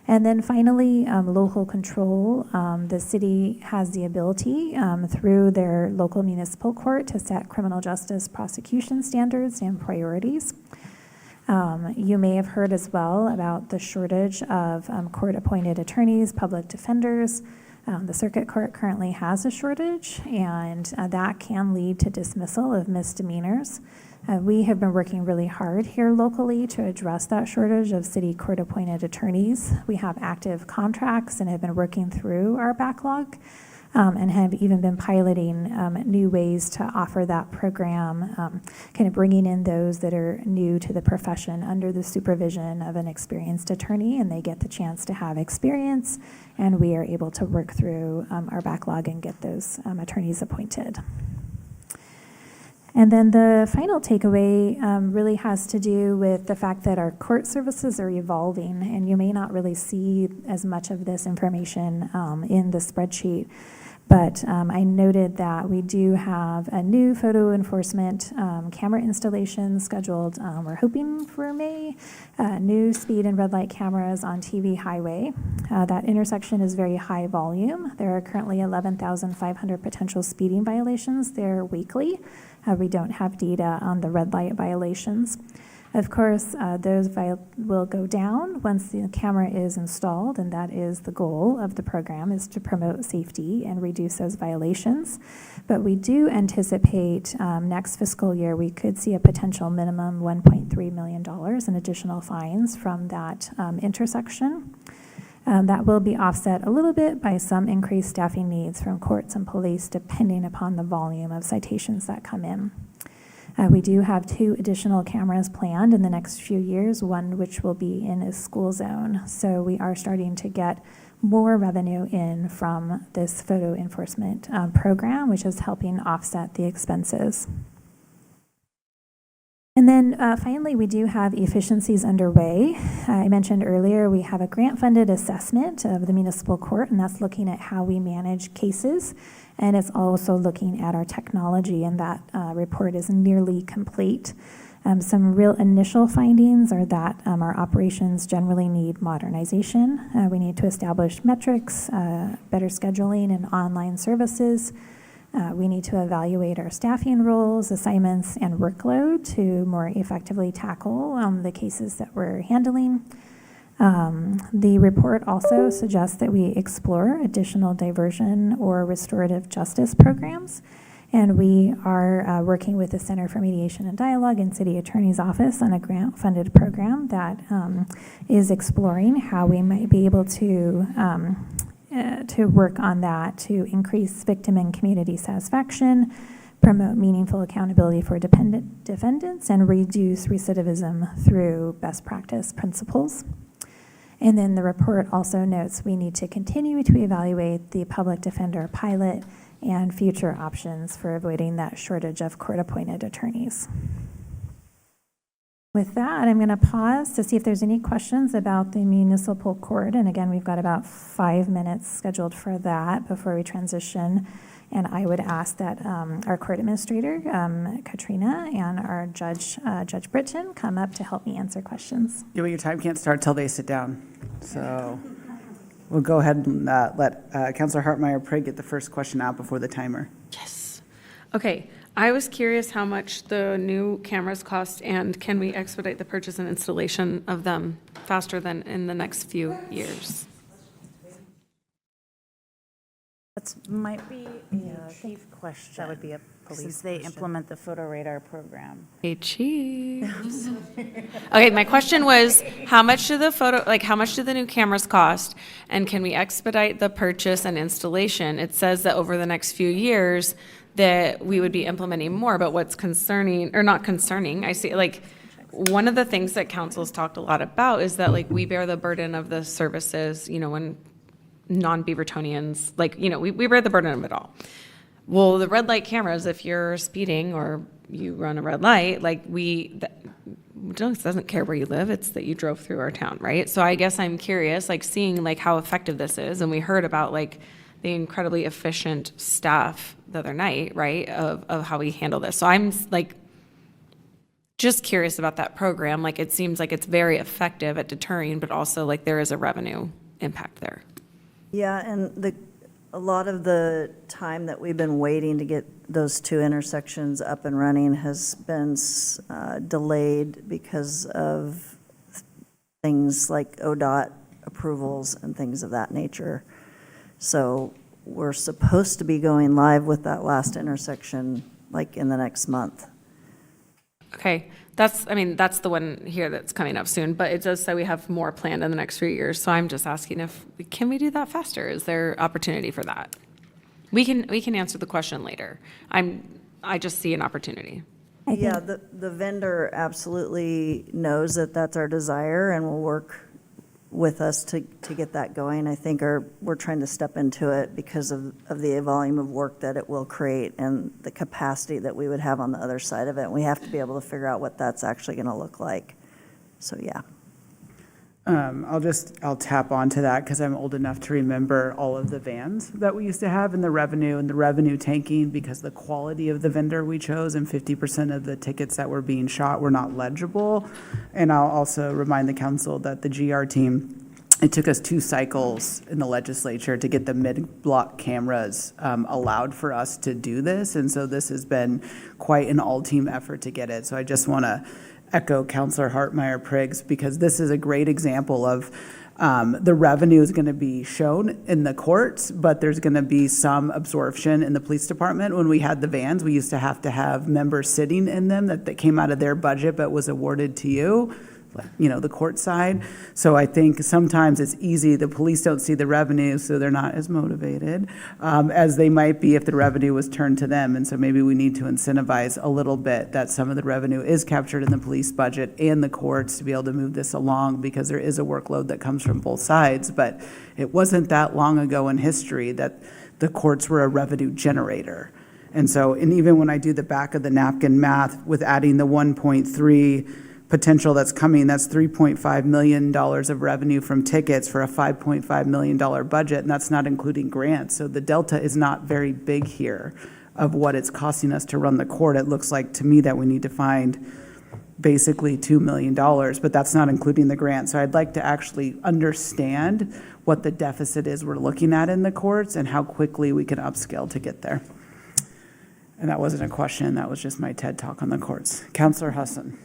And then finally, local control. The city has the ability through their local municipal court to set criminal justice prosecution standards and priorities. You may have heard as well about the shortage of court-appointed attorneys, public defenders. The circuit court currently has a shortage, and that can lead to dismissal of misdemeanors. We have been working really hard here locally to address that shortage of city court-appointed attorneys. We have active contracts and have been working through our backlog and have even been piloting new ways to offer that program, kind of bringing in those that are new to the profession under the supervision of an experienced attorney, and they get the chance to have experience, and we are able to work through our backlog and get those attorneys appointed. And then the final takeaway really has to do with the fact that our court services are evolving, and you may not really see as much of this information in the spreadsheet. But I noted that we do have a new photo enforcement camera installation scheduled, we're hoping for May, new speed and red light cameras on TV Highway. That intersection is very high volume. There are currently 11,500 potential speeding violations there weekly. We don't have data on the red light violations. Of course, those will go down once the camera is installed, and that is the goal of the program, is to promote safety and reduce those violations. But we do anticipate next fiscal year, we could see a potential minimum $1.3 million in additional fines from that intersection. That will be offset a little bit by some increased staffing needs from courts and police, depending upon the volume of citations that come in. We do have 2 additional cameras planned in the next few years, one which will be in a school zone. So we are starting to get more revenue in from this photo enforcement program, which is helping offset the expenses. And then finally, we do have efficiencies underway. I mentioned earlier we have a grant-funded assessment of the municipal court, and that's looking at how we manage cases. And it's also looking at our technology, and that report is nearly complete. Some real initial findings are that our operations generally need modernization. We need to establish metrics, better scheduling and online services. We need to evaluate our staffing roles, assignments, and workload to more effectively tackle the cases that we're handling. The report also suggests that we explore additional diversion or restorative justice programs, and we are working with the Center for Mediation and Dialogue and City Attorney's Office on a grant-funded program that is exploring how we might be able to work on that to increase victim and community satisfaction, promote meaningful accountability for defendants, and reduce recidivism through best practice principles. And then the report also notes we need to continue to evaluate the public defender pilot and future options for avoiding that shortage of court-appointed attorneys. With that, I'm going to pause to see if there's any questions about the municipal court. And again, we've got about 5 minutes scheduled for that before we transition. And I would ask that our court administrator, Katrina, and our judge, Judge Britton, come up to help me answer questions. Yeah, well, your time can't start till they sit down. So we'll go ahead and let Councilor Hartmeyer-Prigg get the first question out before the timer. Yes. Okay, I was curious how much the new cameras cost, and can we expedite the purchase and installation of them faster than in the next few years? That might be a chief question. That would be a police since they implement the photo radar program. Hey, chief. Okay, my question was, how much do the new cameras cost? And can we expedite the purchase and installation? It says that over the next few years that we would be implementing more, but what's concerning, or not concerning, I see, like, one of the things that council's talked a lot about is that, like, we bear the burden of the services, you know, when non-Beavertonians, like, you know, we bear the burden of it all. Well, the red light cameras, if you're speeding or you run a red light, like it doesn't care where you live, it's that you drove through our town, right? So I guess I'm curious, like, seeing like how effective this is, and we heard about like the incredibly efficient staff the other night, right, of how we handle this. So I'm like just curious about that program. Like, it seems like it's very effective at deterring, but also like there is a revenue impact there. Yeah, and a lot of the time that we've been waiting to get those 2 intersections up and running has been delayed because of things like ODOT approvals and things of that nature. So we're supposed to be going live with that last intersection like in the next month. Okay, that's the one here that's coming up soon, but it does say we have more planned in the next few years. So I'm just asking can we do that faster? Is there opportunity for that? We can answer the question later. I just see an opportunity. Yeah, the vendor absolutely knows that that's our desire and will work with us to get that going. I think we're trying to step into it because of the volume of work that it will create and the capacity that we would have on the other side of it. And we have to be able to figure out what that's actually going to look like. So, yeah. I'll tap onto that because I'm old enough to remember all of the vans that we used to have and the revenue tanking because the quality of the vendor we chose and 50% of the tickets that were being shot were not legible. And I'll also remind the council that the GR team, it took us 2 cycles in the legislature to get the mid-block cameras allowed for us to do this. And so this has been quite an all-team effort to get it. So I just want to echo Counselor Hartmeyer-Priggs, because this is a great example of the revenue is going to be shown in the courts, but there's going to be some absorption in the police department. When we had the vans, we used to have members sitting in them that came out of their budget but was awarded to you, the court side. So I think sometimes it's easy, the police don't see the revenue, so they're not as motivated as they might be if the revenue was turned to them. And so maybe we need to incentivize a little bit that some of the revenue is captured in the police budget and the courts to be able to move this along, because there is a workload that comes from both sides. But it wasn't that long ago in history that the courts were a revenue generator. And so, and even when I do the back of the napkin math with adding the 1.3 potential that's coming, that's $3.5 million of revenue from tickets for a $5.5 million budget, and that's not including grants. So the delta is not very big here of what it's costing us to run the court. It looks like to me that we need to find basically $2 million, but that's not including the grant. So I'd like to actually understand what the deficit is we're looking at in the courts and how quickly we can upscale to get there. And that wasn't a question, that was just my TED talk on the courts. Counselor Hassan.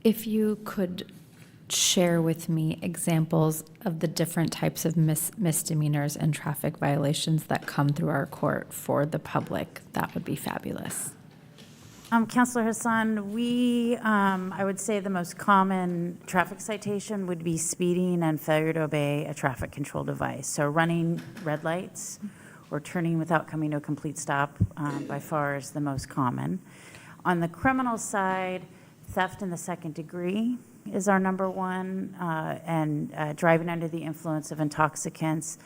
If you could share with me examples of the different types of misdemeanors and traffic violations that come through our court for the public, that would be fabulous. Counselor Hassan, I would say the most common traffic citation would be speeding and failure to obey a traffic control device. So running red lights or turning without coming to a complete stop by far is the most common. On the criminal side, theft in the second degree is our number one, and driving under the influence of intoxicants,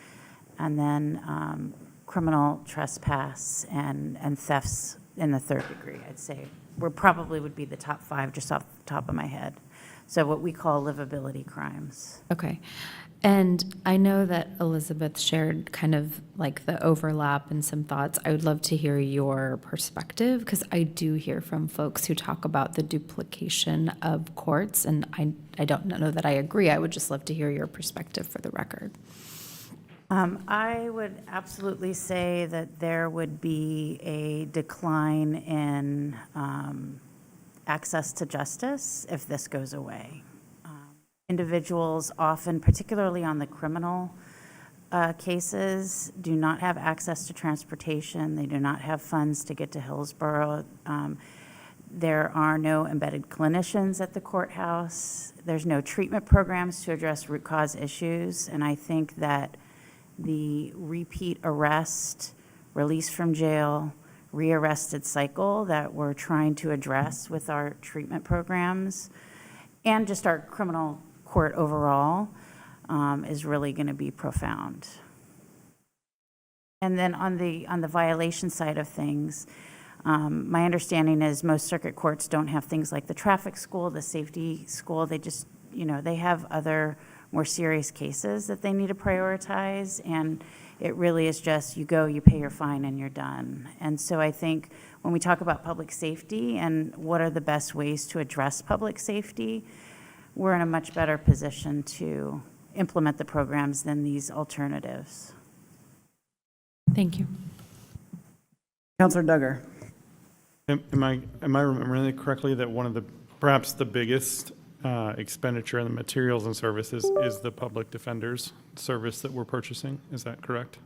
and then criminal trespass and thefts in the third degree, I'd say. Probably would be the top 5 just off the top of my head. So what we call livability crimes. Okay. And I know that Elizabeth shared kind of like the overlap and some thoughts. I would love to hear your perspective, because I do hear from folks who talk about the duplication of courts, and I don't know that I agree. I would just love to hear your perspective for the record. I would absolutely say that there would be a decline in access to justice if this goes away. Individuals often, particularly on the criminal cases, do not have access to transportation. They do not have funds to get to Hillsborough. There are no embedded clinicians at the courthouse. There's no treatment programs to address root cause issues. And I think that the repeat arrest, release from jail, rearrested cycle that we're trying to address with our treatment programs and just our criminal court overall is really going to be profound. And then on the violation side of things, my understanding is most circuit courts don't have things like the traffic school, the safety school. They just, they have other more serious cases that they need to prioritize, and it really is just you go, you pay your fine, and you're done. And so I think when we talk about public safety and what are the best ways to address public safety, we're in a much better position to implement the programs than these alternatives. Thank you. Counselor Duggar. Am I remembering it correctly that one of perhaps the biggest expenditure in the materials and services is the public defender's service that we're purchasing? Is that correct?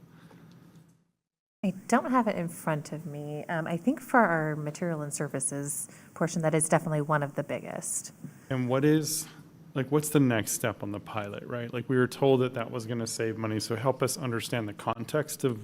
I don't have it in front of me. I think for our material and services portion, that is definitely one of the biggest. And what's the next step on the pilot, right? Like, we were told that was going to save money, so help us understand the context of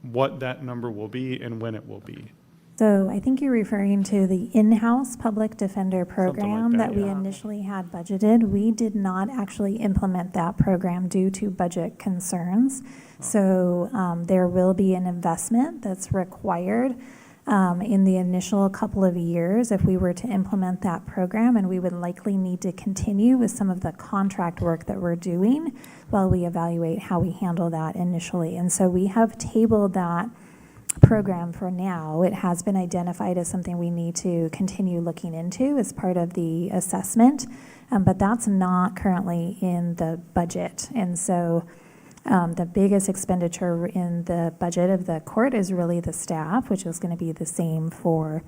what that number will be and when it will be. So I think you're referring to the in-house public defender program that, that we initially had budgeted. We did not actually implement that program due to budget concerns. So there will be an investment that's required in the initial couple of years if we were to implement that program, and we would likely need to continue with some of the contract work that we're doing while we evaluate how we handle that initially. And so we have tabled that program for now. It has been identified as something we need to continue looking into as part of the assessment, but that's not currently in the budget. And so The biggest expenditure in the budget of the court is really the staff, which is going to be the same for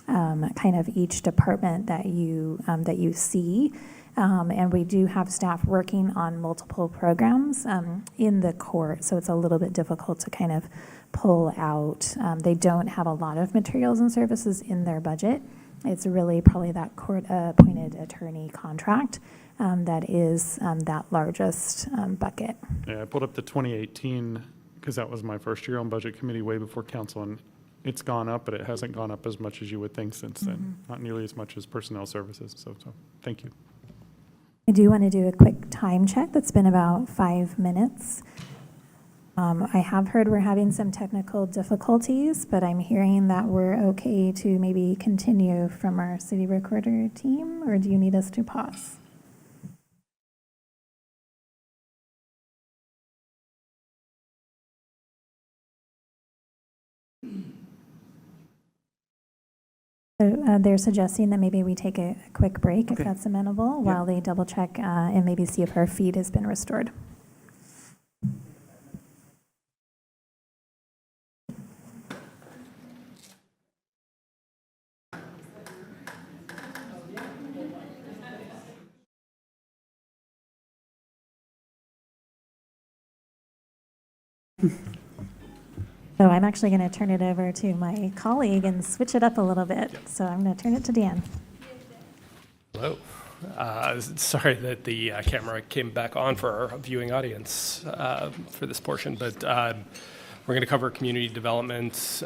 kind of each department that you see. And we do have staff working on multiple programs in the court, so it's a little bit difficult to kind of pull out. They don't have a lot of materials and services in their budget. It's really probably that court-appointed attorney contract that is that largest bucket. Yeah, I pulled up the 2018, because that was my first year on Budget Committee way before council, and it's gone up, but it hasn't gone up as much as you would think since then. Not nearly as much as personnel services, so thank you. I do want to do a quick time check. That's been about 5 minutes. I have heard we're having some technical difficulties, but I'm hearing that we're okay to maybe continue from our city recorder team, or do you need us to pause? So they're suggesting that maybe we take a quick break, if Okay. that's amenable, while they double check and maybe see if our feed has been restored. So I'm actually going to turn it over to my colleague and switch it up a little bit. So I'm going to turn it to Dan. Hello. Sorry that the camera came back on for our viewing audience for this portion, but we're going to cover community development,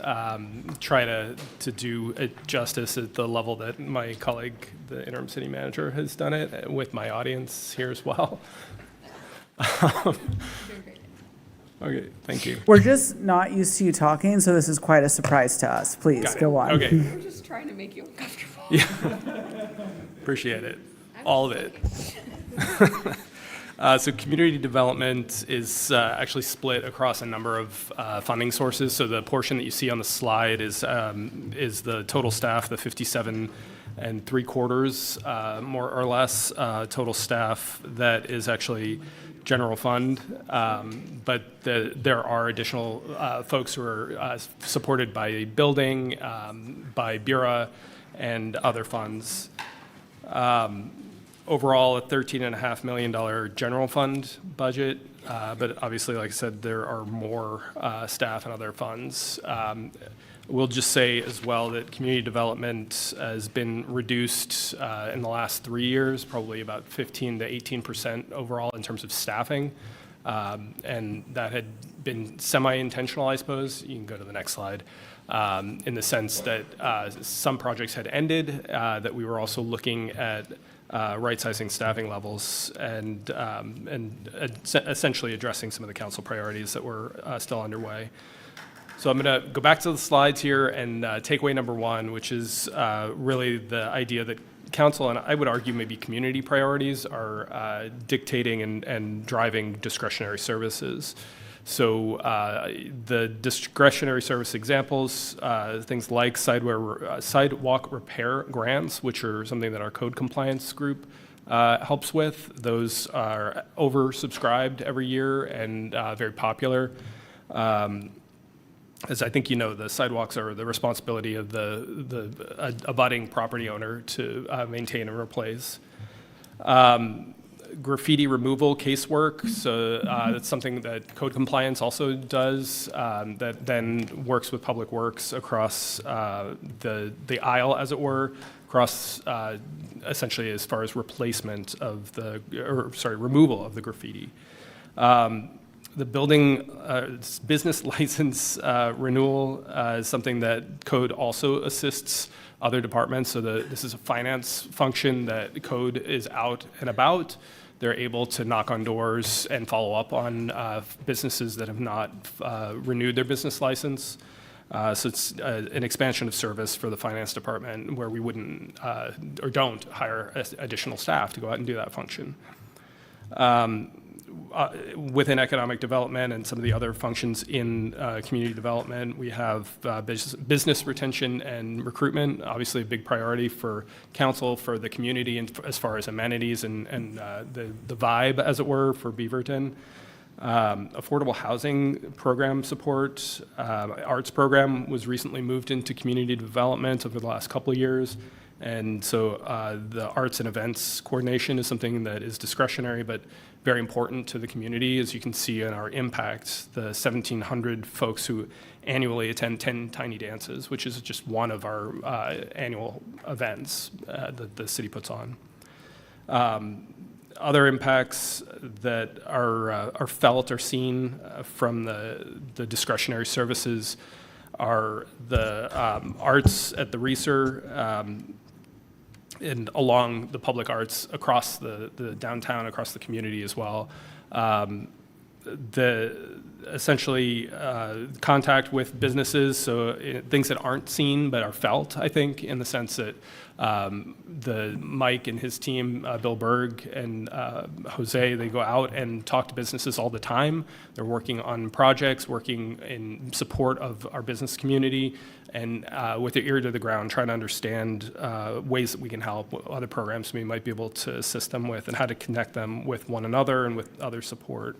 try to do it justice at the level that my colleague, the interim city manager, has done it with my audience here as well. Okay, thank you. We're just not used to you talking, so this is quite a surprise to us. Please, Got it. go on. Okay. We're just trying to make you uncomfortable. Appreciate it. All of it. So community development is actually split across a number of funding sources. So the portion that you see on the slide is the total staff, the 57 3/4, more or less, total staff that is actually general fund, but there are additional folks who are supported by building, by bureau, and other funds. Overall, a $13.5 million general fund budget, but obviously, like I said, there are more staff and other funds. We'll just say as well that community development has been reduced in the last 3 years, probably about 15 to 18% overall in terms of staffing. And that had been semi-intentional, I suppose. You can go to the next slide. In the sense that some projects had ended, that we were also looking at right-sizing staffing levels and essentially addressing some of the council priorities that were still underway. So I'm going to go back to the slides here and takeaway number one, which is really the idea that council, and I would argue maybe community priorities, are dictating and driving discretionary services. So the discretionary service examples, things like sidewalk repair grants, which are something that our code compliance group helps with. Those are oversubscribed every year and very popular. As I think you know, the sidewalks are the responsibility of the abutting property owner to maintain and replace. Graffiti removal casework, so that's something that code compliance also does, that then works with public works across the aisle, as it were, across essentially as far as replacement of removal of the graffiti. The building business license renewal is something that code also assists other departments. So this is a finance function that code is out and about. They're able to knock on doors and follow up on businesses that have not renewed their business license. So it's an expansion of service for the finance department where we wouldn't or don't hire additional staff to go out and do that function. Within economic development and some of the other functions in community development, we have business retention and recruitment, obviously a big priority for council, for the community, and as far as amenities and the vibe, as it were, for Beaverton. Affordable housing program support. Arts program was recently moved into community development over the last couple of years. And so the arts and events coordination is something that is discretionary, but very important to the community. As you can see in our impact, the 1,700 folks who annually attend 10 Tiny Dances, which is just one of our annual events that the city puts on. Other impacts that are felt or seen from the discretionary services are the arts at the Reeser and along the public arts across the downtown, across the community as well. Essentially contact with businesses, so things that aren't seen but are felt, I think, in the sense that Mike and his team, Bill Berg and Jose, they go out and talk to businesses all the time. They're working on projects, working in support of our business community, and with their ear to the ground, trying to understand ways that we can help, what other programs we might be able to assist them with, and how to connect them with one another and with other support.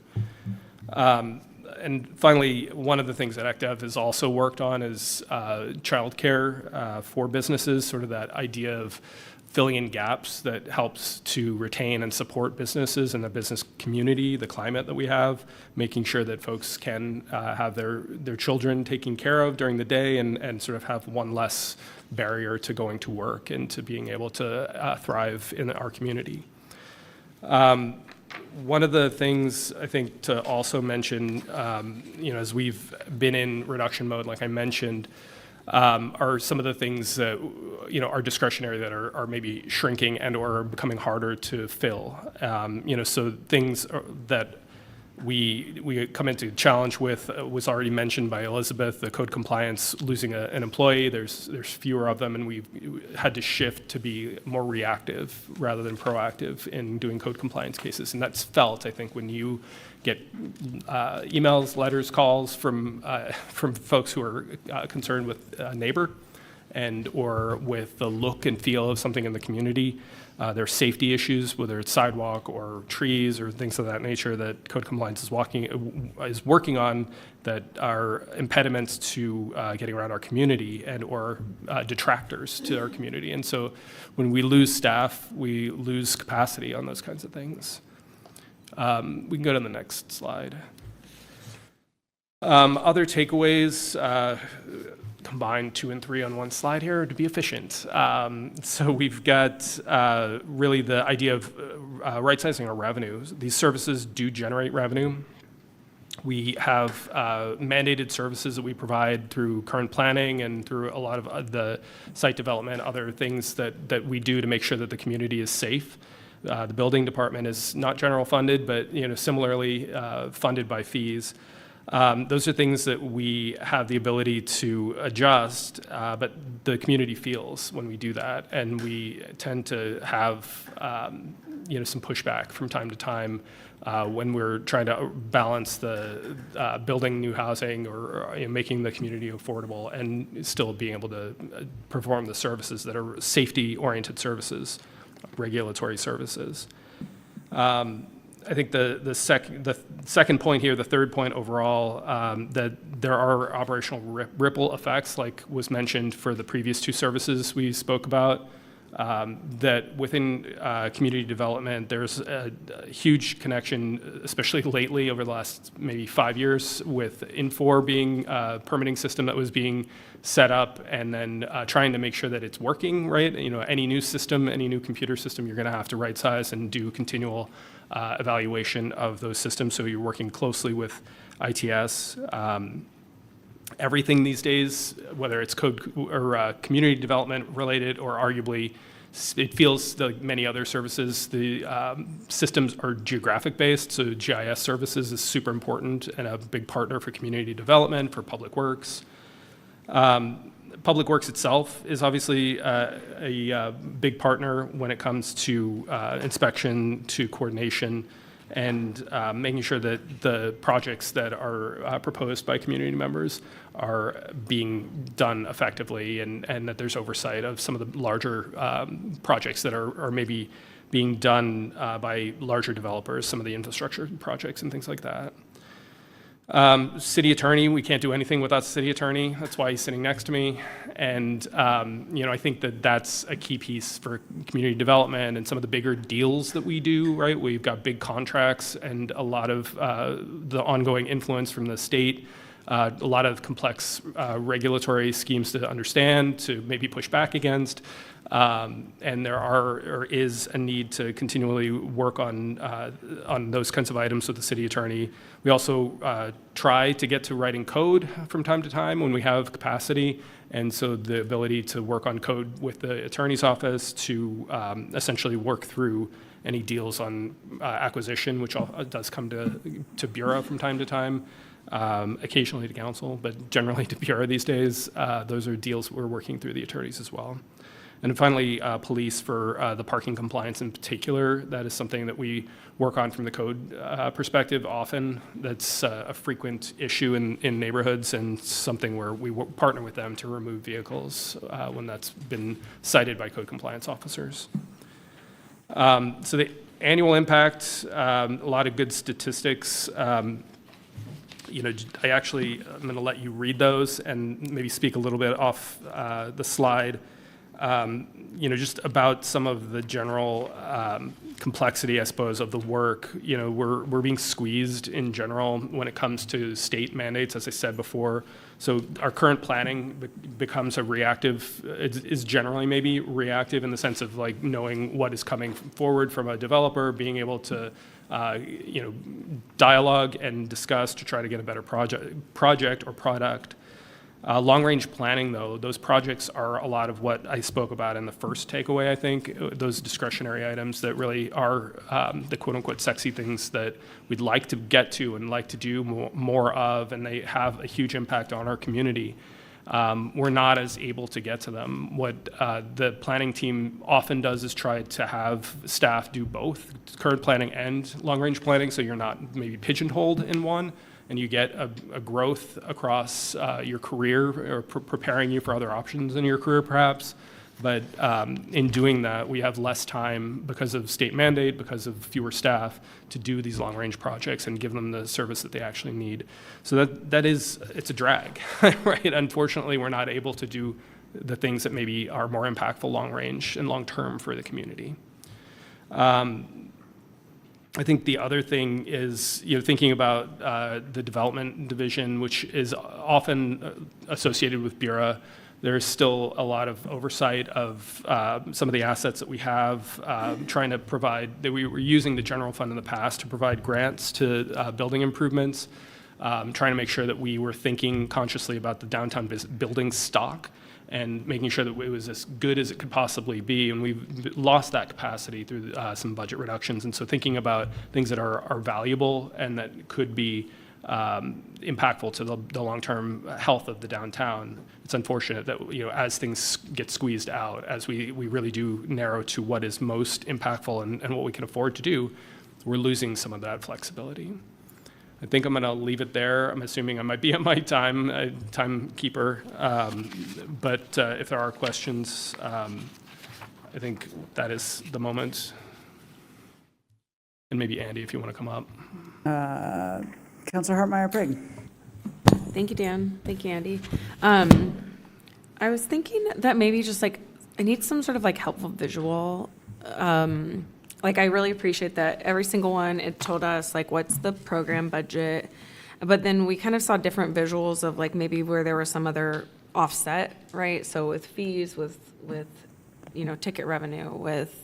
And finally, one of the things that ACTEV has also worked on is childcare for businesses, sort of that idea of filling in gaps that helps to retain and support businesses and the business community, the climate that we have, making sure that folks can have their children taken care of during the day and sort of have one less barrier to going to work and to being able to thrive in our community. One of the things I think to also mention, as we've been in reduction mode, like I mentioned, are some of the things that, are discretionary that are maybe shrinking and or are becoming harder to fill. So things that we come into challenge with was already mentioned by Elizabeth, the code compliance, losing an employee. There's fewer of them, and we've had to shift to be more reactive rather than proactive in doing code compliance cases. And that's felt, I think, when you get emails, letters, calls from folks who are concerned with a neighbor and or with the look and feel of something in the community. There are safety issues, whether it's sidewalk or trees or things of that nature that code compliance is working on that are impediments to getting around our community and or detractors to our community. And so when we lose staff, we lose capacity on those kinds of things. We can go to the next slide. Other takeaways, combine 2 and 3 on one slide here to be efficient. So we've got really the idea of right-sizing our revenues. These services do generate revenue. We have mandated services that we provide through current planning and through a lot of the site development, other things that we do to make sure that the community is safe. The building department is not general funded, but similarly funded by fees. Those are things that we have the ability to adjust, but the community feels when we do that, and we tend to have some pushback from time to time when we're trying to balance the building new housing or making the community affordable and still being able to perform the services that are safety-oriented services, regulatory services. I think the second point here, the third point overall, that there are operational ripple effects, like was mentioned for the previous 2 services we spoke about, that within community development, there's a huge connection, especially lately over the last maybe 5 years, with Infor being a permitting system that was being set up and then trying to make sure that it's working, right? Any new system, any new computer system, you're gonna have to right size and do continual evaluation of those systems, so you're working closely with ITS. Everything these days, whether it's code or community development related or arguably, it feels like many other services, the systems are geographic based, so GIS services is super important and a big partner for community development, for public works. Public Works itself is obviously a big partner when it comes to inspection, to coordination, and making sure that the projects that are proposed by community members are being done effectively and that there's oversight of some of the larger projects that are maybe being done by larger developers, some of the infrastructure projects and things like that. City attorney, we can't do anything without the city attorney. That's why he's sitting next to me. And, I think that that's a key piece for community development and some of the bigger deals that we do, right? We've got big contracts and a lot of the ongoing influence from the state, a lot of complex regulatory schemes to understand, to maybe push back against. And there is a need to continually work on those kinds of items with the city attorney. We also try to get to writing code from time to time when we have capacity, and so the ability to work on code with the attorney's office to essentially work through any deals on acquisition, which does come to Bureau from time to time, occasionally to council, but generally to Bureau these days. Those are deals we're working through the attorneys as well. And finally, police for the parking compliance in particular. That is something that we work on from the code perspective often. That's a frequent issue in neighborhoods and something where we partner with them to remove vehicles when that's been cited by code compliance officers. So the annual impact, a lot of good statistics. I'm going to let you read those and maybe speak a little bit off the slide. Just about some of the general complexity, I suppose, of the work. We're being squeezed in general when it comes to state mandates, as I said before. So our current planning becomes is generally maybe reactive in the sense of like knowing what is coming forward from a developer, being able to dialogue and discuss to try to get a better project or product. Long-range planning, though, those projects are a lot of what I spoke about in the first takeaway, I think, those discretionary items that really are the quote-unquote sexy things that we'd like to get to and like to do more of, and they have a huge impact on our community. We're not as able to get to them. What the planning team often does is try to have staff do both current planning and long-range planning, so you're not maybe pigeonholed in one, and you get a growth across your career or preparing you for other options in your career, perhaps. But in doing that, we have less time because of state mandate, because of fewer staff to do these long-range projects and give them the service that they actually need. So it's a drag, right? Unfortunately, we're not able to do the things that maybe are more impactful long-range and long-term for the community. I think the other thing is, thinking about the development division, which is often associated with Bureau. There's still a lot of oversight of some of the assets that we have, trying to provide, that we were using the general fund in the past to provide grants to building improvements, trying to make sure that we were thinking consciously about the downtown building stock and making sure that it was as good as it could possibly be. And we've lost that capacity through some budget reductions. And so thinking about things that are valuable and that could be impactful to the long-term health of the downtown. It's unfortunate that, as things get squeezed out, as we really do narrow to what is most impactful and what we can afford to do, we're losing some of that flexibility. I think I'm going to leave it there. I'm assuming I might be at my timekeeper. But if there are questions, I think that is the moment. And maybe Andy, if you want to come up. Councilor Hartmeyer-Brigg. Thank you, Dan. Thank you, Andy. I was thinking that maybe just I need some sort of helpful visual. I really appreciate that every single one, it told us what's the program budget, but then we kind of saw different visuals of maybe where there was some other offset, right? So with fees, with ticket revenue, with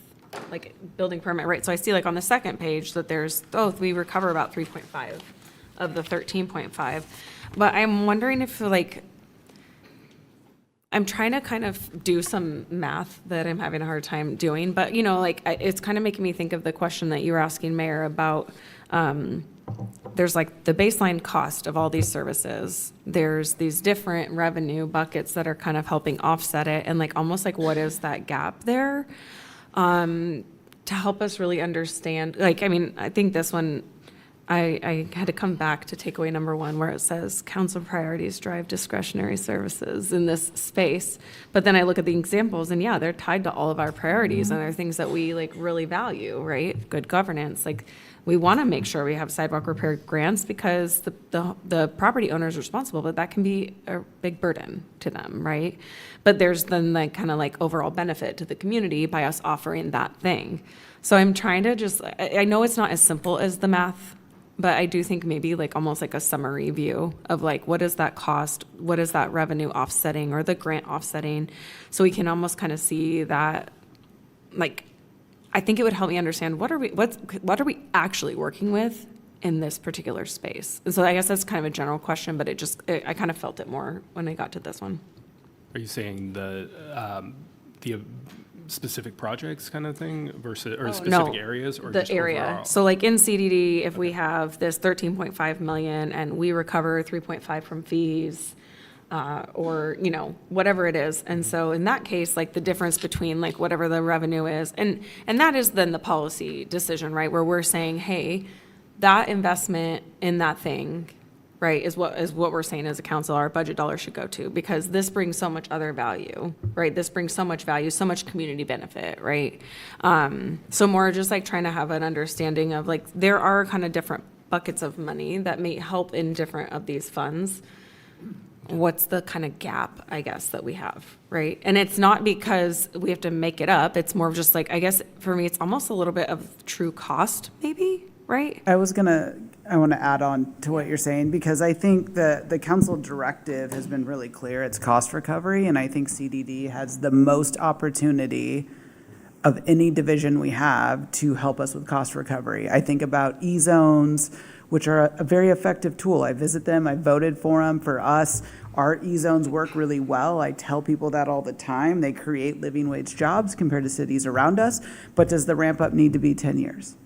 building permit, right? So I see on the second page that there's, we recover about 3.5 of the 13.5, but I'm wondering if I'm trying to kind of do some math that I'm having a hard time doing, but it's kind of making me think of the question that you were asking, Mayor, about there's the baseline cost of all these services. There's these different revenue buckets that are kind of helping offset it, and almost what is that gap there to help us really understand. I think this one, I had to come back to takeaway number 1 where it says council priorities drive discretionary services in this space. But then I look at the examples and they're tied to all of our priorities and they're things that we really value, right? Good governance, we want to make sure we have sidewalk repair grants because the property owner is responsible, but that can be a big burden to them, right? But there's then like kind of like overall benefit to the community by us offering that thing. So I'm trying to just, I know it's not as simple as the math, but I do think maybe like almost like a summary view of like, what does that cost? What is that revenue offsetting or the grant offsetting? So we can almost kind of see that, like, I think it would help me understand what are we actually working with in this particular space? And so I guess that's kind of a general question, but I kind of felt it more when I got to this one. Are you saying the specific projects kind of thing versus, or specific areas, or The just area. overall? So like in CDD, if we have this 13.5 million and we recover 3.5 from fees, or, you know, whatever it is. And so in that case, like the difference between like whatever the revenue is, and that is then the policy decision, right? Where we're saying, hey, that investment in that thing, right, is what we're saying as a council, our budget dollars should go to, because this brings so much other value, right? This brings so much value, so much community benefit, right? So more just like trying to have an understanding of like, there are kind of different buckets of money that may help in different of these funds. What's the kind of gap, I guess, that we have, right? And it's not because we have to make it up. It's more of just like, I guess for me, it's almost a little bit of true cost, maybe, right? I want to add on to what you're saying, because I think the council directive has been really clear. It's cost recovery, and I think CDD has the most opportunity of any division we have to help us with cost recovery. I think about E-zones, which are a very effective tool. I visit them, I voted for them. For us, our E-zones work really well. I tell people that all the time. They create living wage jobs compared to cities around us, but does the ramp up need to be 10 years?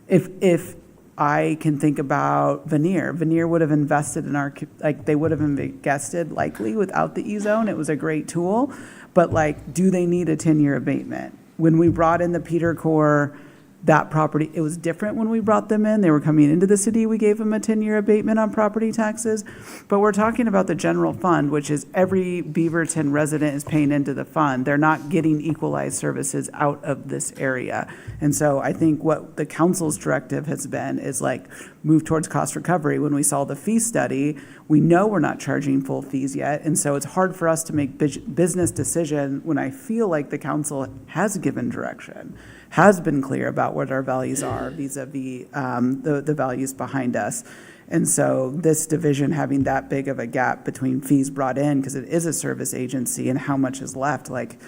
If I can think about Veneer would have invested in they would have invested likely without the E-zone. It was a great tool, but like, do they need a 10-year abatement? When we brought in the Peter Corps, that property, it was different when we brought them in. They were coming into the city. We gave them a 10-year abatement on property taxes. But we're talking about the general fund, which is every Beaverton resident is paying into the fund. They're not getting equalized services out of this area. And so I think what the council's directive has been is like move towards cost recovery. When we saw the fee study, we know we're not charging full fees yet. And so it's hard for us to make business decision when I feel like the council has given direction, has been clear about what our values are vis-a-vis the values behind us. And so this division having that big of a gap between fees brought in, because it is a service agency, and how much is left, like,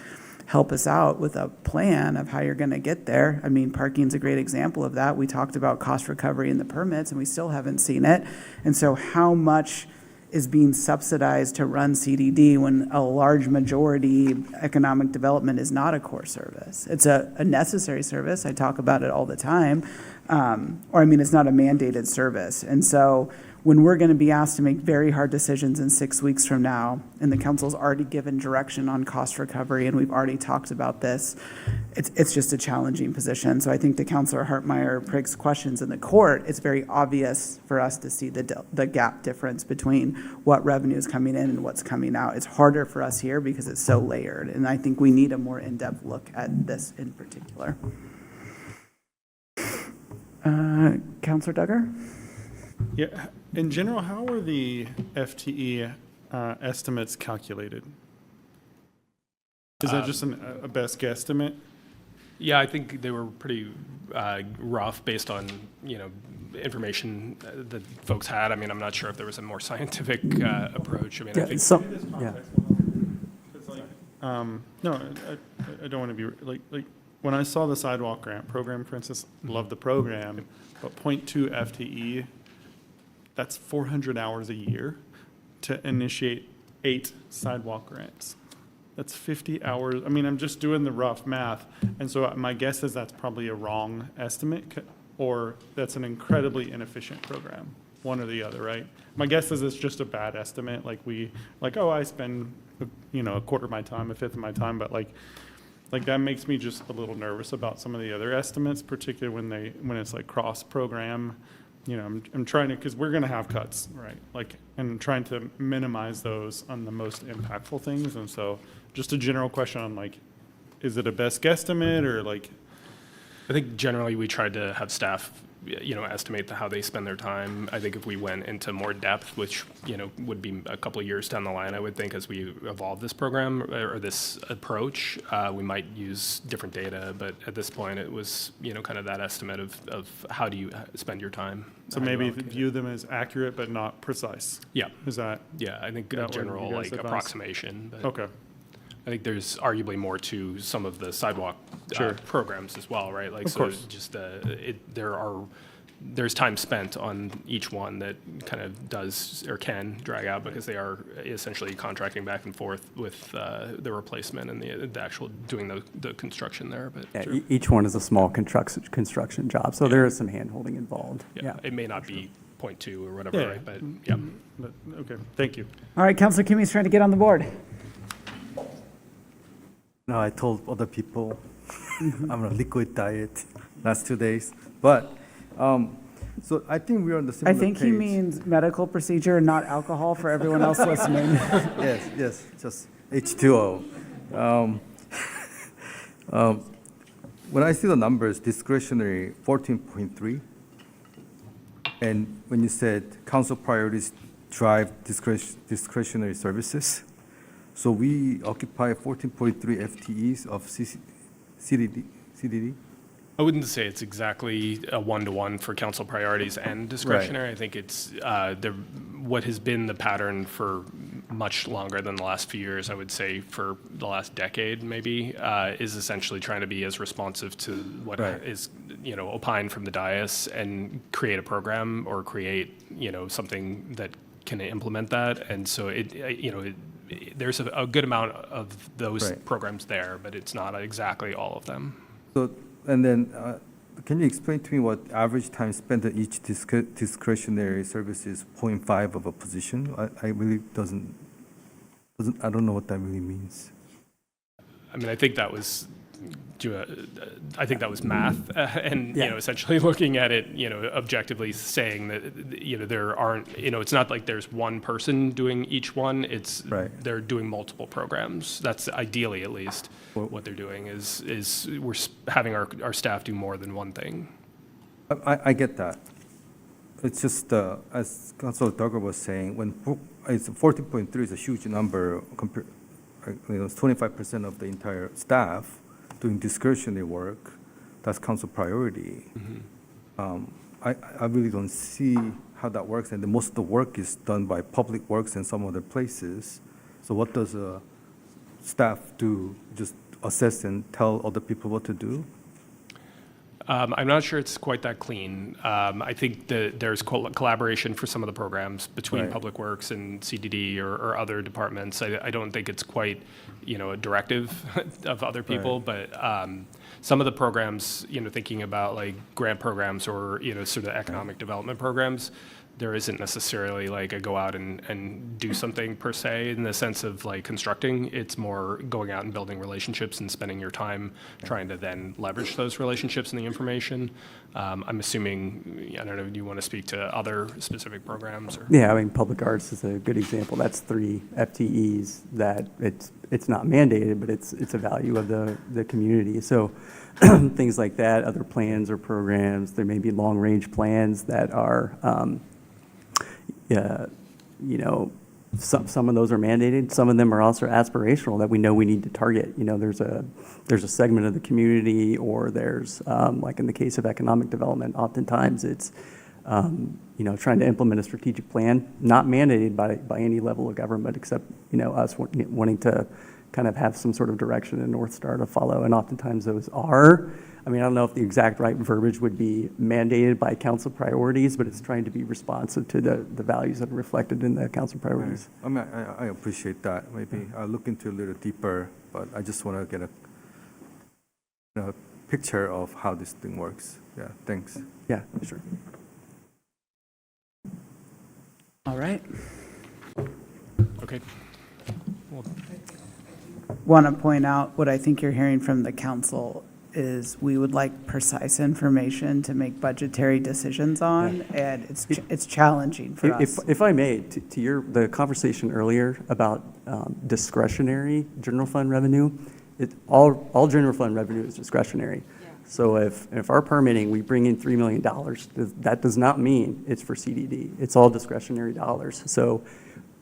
help us out with a plan of how you're going to get there. I mean, parking's a great example of that. We talked about cost recovery in the permits, and we still haven't seen it. And so how much is being subsidized to run CDD when a large majority economic development is not a core service? It's a necessary service. I talk about it all the time. It's not a mandated service. And so when we're going to be asked to make very hard decisions in 6 weeks from now, and the council's already given direction on cost recovery, and we've already talked about this, it's just a challenging position. So I think to Councilor Hartmeyer-Prigg's questions in the court, it's very obvious for us to see the gap difference between what revenue is coming in and what's coming out. It's harder for us here because it's so layered, and I think we need a more in-depth look at this in particular. Councilor Duggar? Yeah, in general, how are the FTE estimates calculated? Is that just a best guesstimate? Yeah, I think they were pretty rough based on, information that folks had. I mean, I'm not sure if there was a more scientific approach. I mean, I think. No, I don't want to be, like, when I saw the sidewalk grant program, for instance, love the program, but 0.2 FTE, that's 400 hours a year to initiate 8 sidewalk grants. That's 50 hours. I mean, I'm just doing the rough math. And so my guess is that's probably a wrong estimate, or that's an incredibly inefficient program, one or the other, right? My guess is it's just a bad estimate. I spend, a quarter of my time, a fifth of my time, but like that makes me just a little nervous about some of the other estimates, particularly when it's like cross-program. I'm trying to, because we're going to have cuts, right? And trying to minimize those on the most impactful things. And so just a general question on is it a best guesstimate or ? I think generally we tried to have staff estimate how they spend their time. I think if we went into more depth, which, would be a couple of years down the line, I would think, as we evolve this program or this approach, we might use different data. But at this point, it was, kind of that estimate of how do you spend your time. So how do you maybe allocate it. view them as accurate but not precise. Yeah. Is that, Yeah, I think that a what you general guys advise? approximation. But okay, I think there's arguably more to some of the sidewalk Sure. programs as well, right? Like, Of course. just there's time spent on each one that kind of does or can drag out because they are essentially contracting back and forth with the replacement and the actual doing the construction there. But Yeah, sure. each one is a small construction job, so there is some hand-holding involved. Yeah, it may not be 0.2 or whatever, Yeah. right? But yeah. but, okay, thank you. All right, Counselor Kimmy's trying to get on the board. No, I told other people I'm on a liquid diet last 2 days. But, so I think we're on the I similar think he page. means medical procedure, not alcohol for everyone else listening. Yes, just H2O. When I see the numbers, discretionary 14.3, and when you said council priorities drive discretionary services, so we occupy 14.3 FTEs of CDD? I wouldn't say it's exactly a one-to-one for council priorities and discretionary. I think it's what has been the pattern for much longer than the last few years, I would say for the last decade maybe, is essentially trying to be as responsive to what Right. is, opined from the dais and create a program or create, something that can implement that. And so there's a good amount of those Right. programs there, but it's not exactly all of them. So, and then, can you explain to me what average time spent on each discretionary service is 0.5 of a position? I really I don't know what that really means. I mean, I think that was math, and essentially looking at it, objectively saying that there aren't, it's not like there's one person doing each one. It's Right. they're doing multiple programs. That's ideally, at least, what they're doing is we're having our staff do more than one thing. I get that. It's just, as Councilor Duggar was saying, it's 14.3 is a huge number compared, it's 25% of the entire staff doing discretionary work. That's council priority. I really don't see how that works, and most of the work is done by Public Works and some other places. So what does staff do? Just assess and tell other people what to do? I'm not sure it's quite that clean. I think that there's collaboration for some of the programs between Right. Public Works and CDD or other departments. I don't think it's quite, a directive of other people, but some of the programs, thinking about like grant programs or, sort of economic development programs, there isn't necessarily like a go out and do something per se in the sense of like constructing. It's more going out and building relationships and spending your time trying to then leverage those relationships and the information. I'm assuming, I don't know, do you want to speak to other specific programs? Or? Yeah, I mean, public arts is a good example. That's 3 FTEs that it's not mandated, but it's a value of the community. So things like that, other plans or programs, there may be long-range plans that are, some of those are mandated. Some of them are also aspirational that we know we need to target. There's a segment of the community, or there's, like in the case of economic development, oftentimes it's, trying to implement a strategic plan, not mandated by any level of government except, us wanting to kind of have some sort of direction and North Star to follow. And oftentimes those are, I don't know if the exact right verbiage would be mandated by council priorities, but it's trying to be responsive to the values that are reflected in the council priorities. Right. I appreciate that. Maybe I'll look into a little deeper, but I just want to get a picture of how this thing works. Yeah, thanks. Yeah, sure. All right. Okay. Well, Want to point out what I think you're hearing from the council is we would like precise information to make budgetary decisions on, and it's challenging for us. If I may, to the conversation earlier about discretionary general fund revenue, all general fund revenue is discretionary. So if our permitting, we bring in $3 million, that does not mean it's for CDD. It's all discretionary dollars. So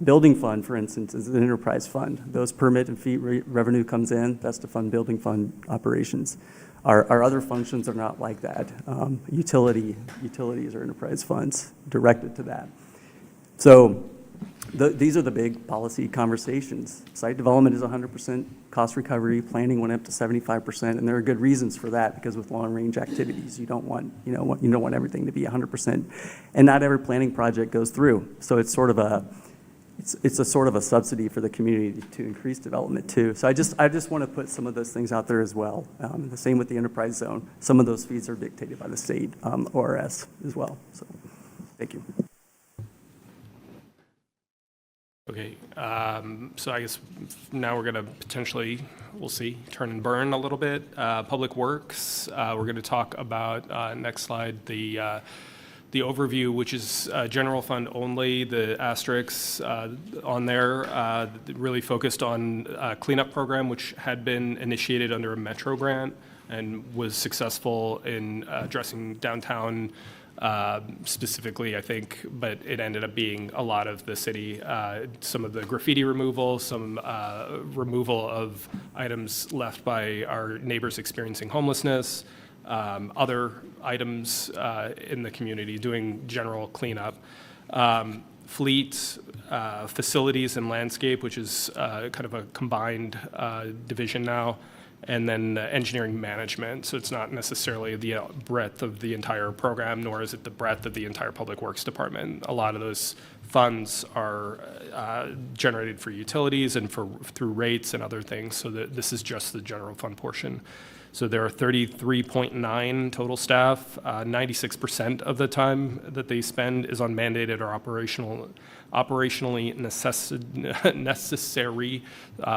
building fund, for instance, is an enterprise fund. Those permit and fee revenue comes in, that's to fund building fund operations. Our other functions are not like that. Utilities are enterprise funds directed to that. So these are the big policy conversations. Site development is 100% cost recovery. Planning went up to 75%, and there are good reasons for that, because with long-range activities, you don't want everything to be 100%, and not every planning project goes through. So it's sort of a subsidy for the community to increase development too. So I just want to put some of those things out there as well. The same with the enterprise zone. Some of those fees are dictated by the state ORS as well. So thank you. Okay, so I guess now we're going to potentially, we'll see, turn and burn a little bit. Public Works, we're going to talk about, next slide, the overview, which is general fund only, the asterisks on there, really focused on a cleanup program, which had been initiated under a Metro grant and was successful in addressing downtown specifically, I think, but it ended up being a lot of the city, some of the graffiti removal, some removal of items left by our neighbors experiencing homelessness, other items in the community, doing general cleanup. Fleet, facilities and landscape, which is kind of a combined division now, and then engineering management. So it's not necessarily the breadth of the entire program, nor is it the breadth of the entire Public Works Department. A lot of those funds are generated for utilities and through rates and other things, so that this is just the general fund portion. So there are 33.9 total staff. 96% of the time that they spend is on mandated or operationally necessary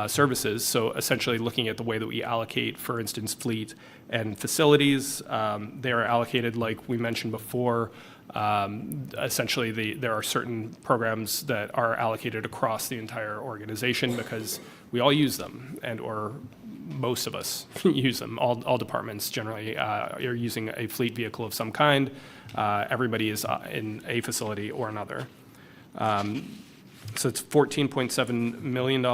services. So essentially looking at the way that we allocate, for instance, fleet and facilities, they are allocated like we mentioned before. Essentially, there are certain programs that are allocated across the entire organization because we all use them, or most of us use them. All departments generally are using a fleet vehicle of some kind. Everybody is in a facility or another. So it's $14.7 million,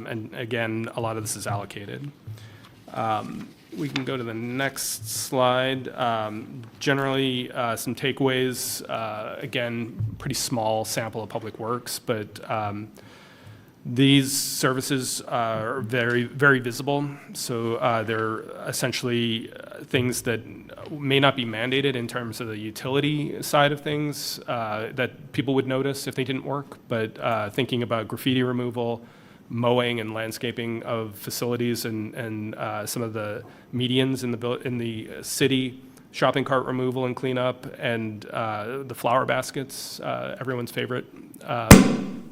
and again, a lot of this is allocated. We can go to the next slide. Generally, some takeaways. Again, pretty small sample of Public Works, but these services are very, very visible. So they're essentially things that may not be mandated in terms of the utility side of things that people would notice if they didn't work. But thinking about graffiti removal, mowing and landscaping of facilities, and some of the medians in the city, shopping cart removal and cleanup, and the flower baskets, everyone's favorite.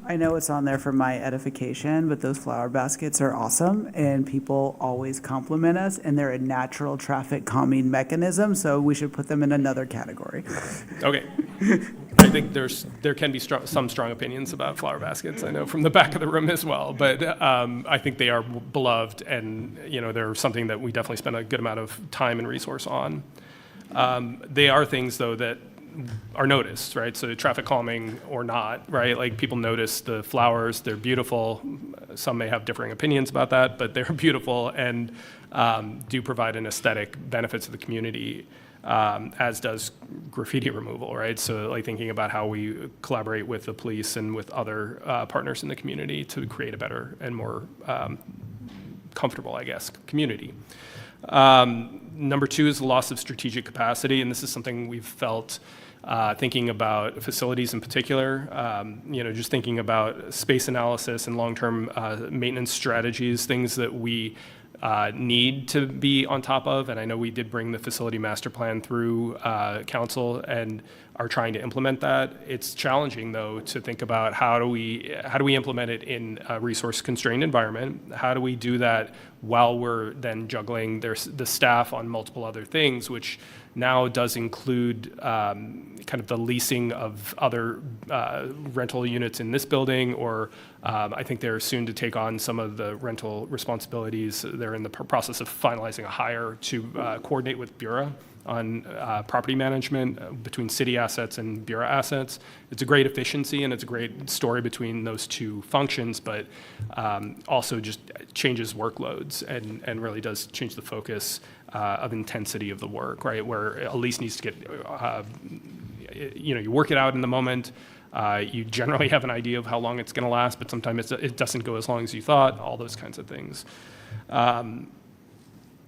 I know it's on there for my edification, but those flower baskets are awesome, and people always compliment us, and they're a natural traffic calming mechanism, so we should put them in another category. Okay. I think there can be some strong opinions about flower baskets, I know, from the back of the room as well, but I think they are beloved, and they're something that we definitely spend a good amount of time and resource on. They are things, though, that are noticed, right? So traffic calming or not, right? Like, people notice the flowers, they're beautiful. Some may have differing opinions about that, but they're beautiful and do provide an aesthetic benefit to the community, as does graffiti removal, right? So like thinking about how we collaborate with the police and with other partners in the community to create a better and more comfortable, I guess, community. Number two is the loss of strategic capacity, and this is something we've felt thinking about facilities in particular, just thinking about space analysis and long-term maintenance strategies, things that we need to be on top of. And I know we did bring the facility master plan through council, and are trying to implement that. It's challenging, though, to think about how do we implement it in a resource-constrained environment? How do we do that while we're then juggling the staff on multiple other things, which now does include kind of the leasing of other rental units in this building, or I think they're soon to take on some of the rental responsibilities. They're in the process of finalizing a hire to coordinate with Bureau on property management between city assets and Bureau assets. It's a great efficiency and it's a great story between those two functions, but also just changes workloads and really does change the focus of intensity of the work, right? Where a lease needs to get, you work it out in the moment. You generally have an idea of how long it's going to last, but sometimes it doesn't go as long as you thought, all those kinds of things.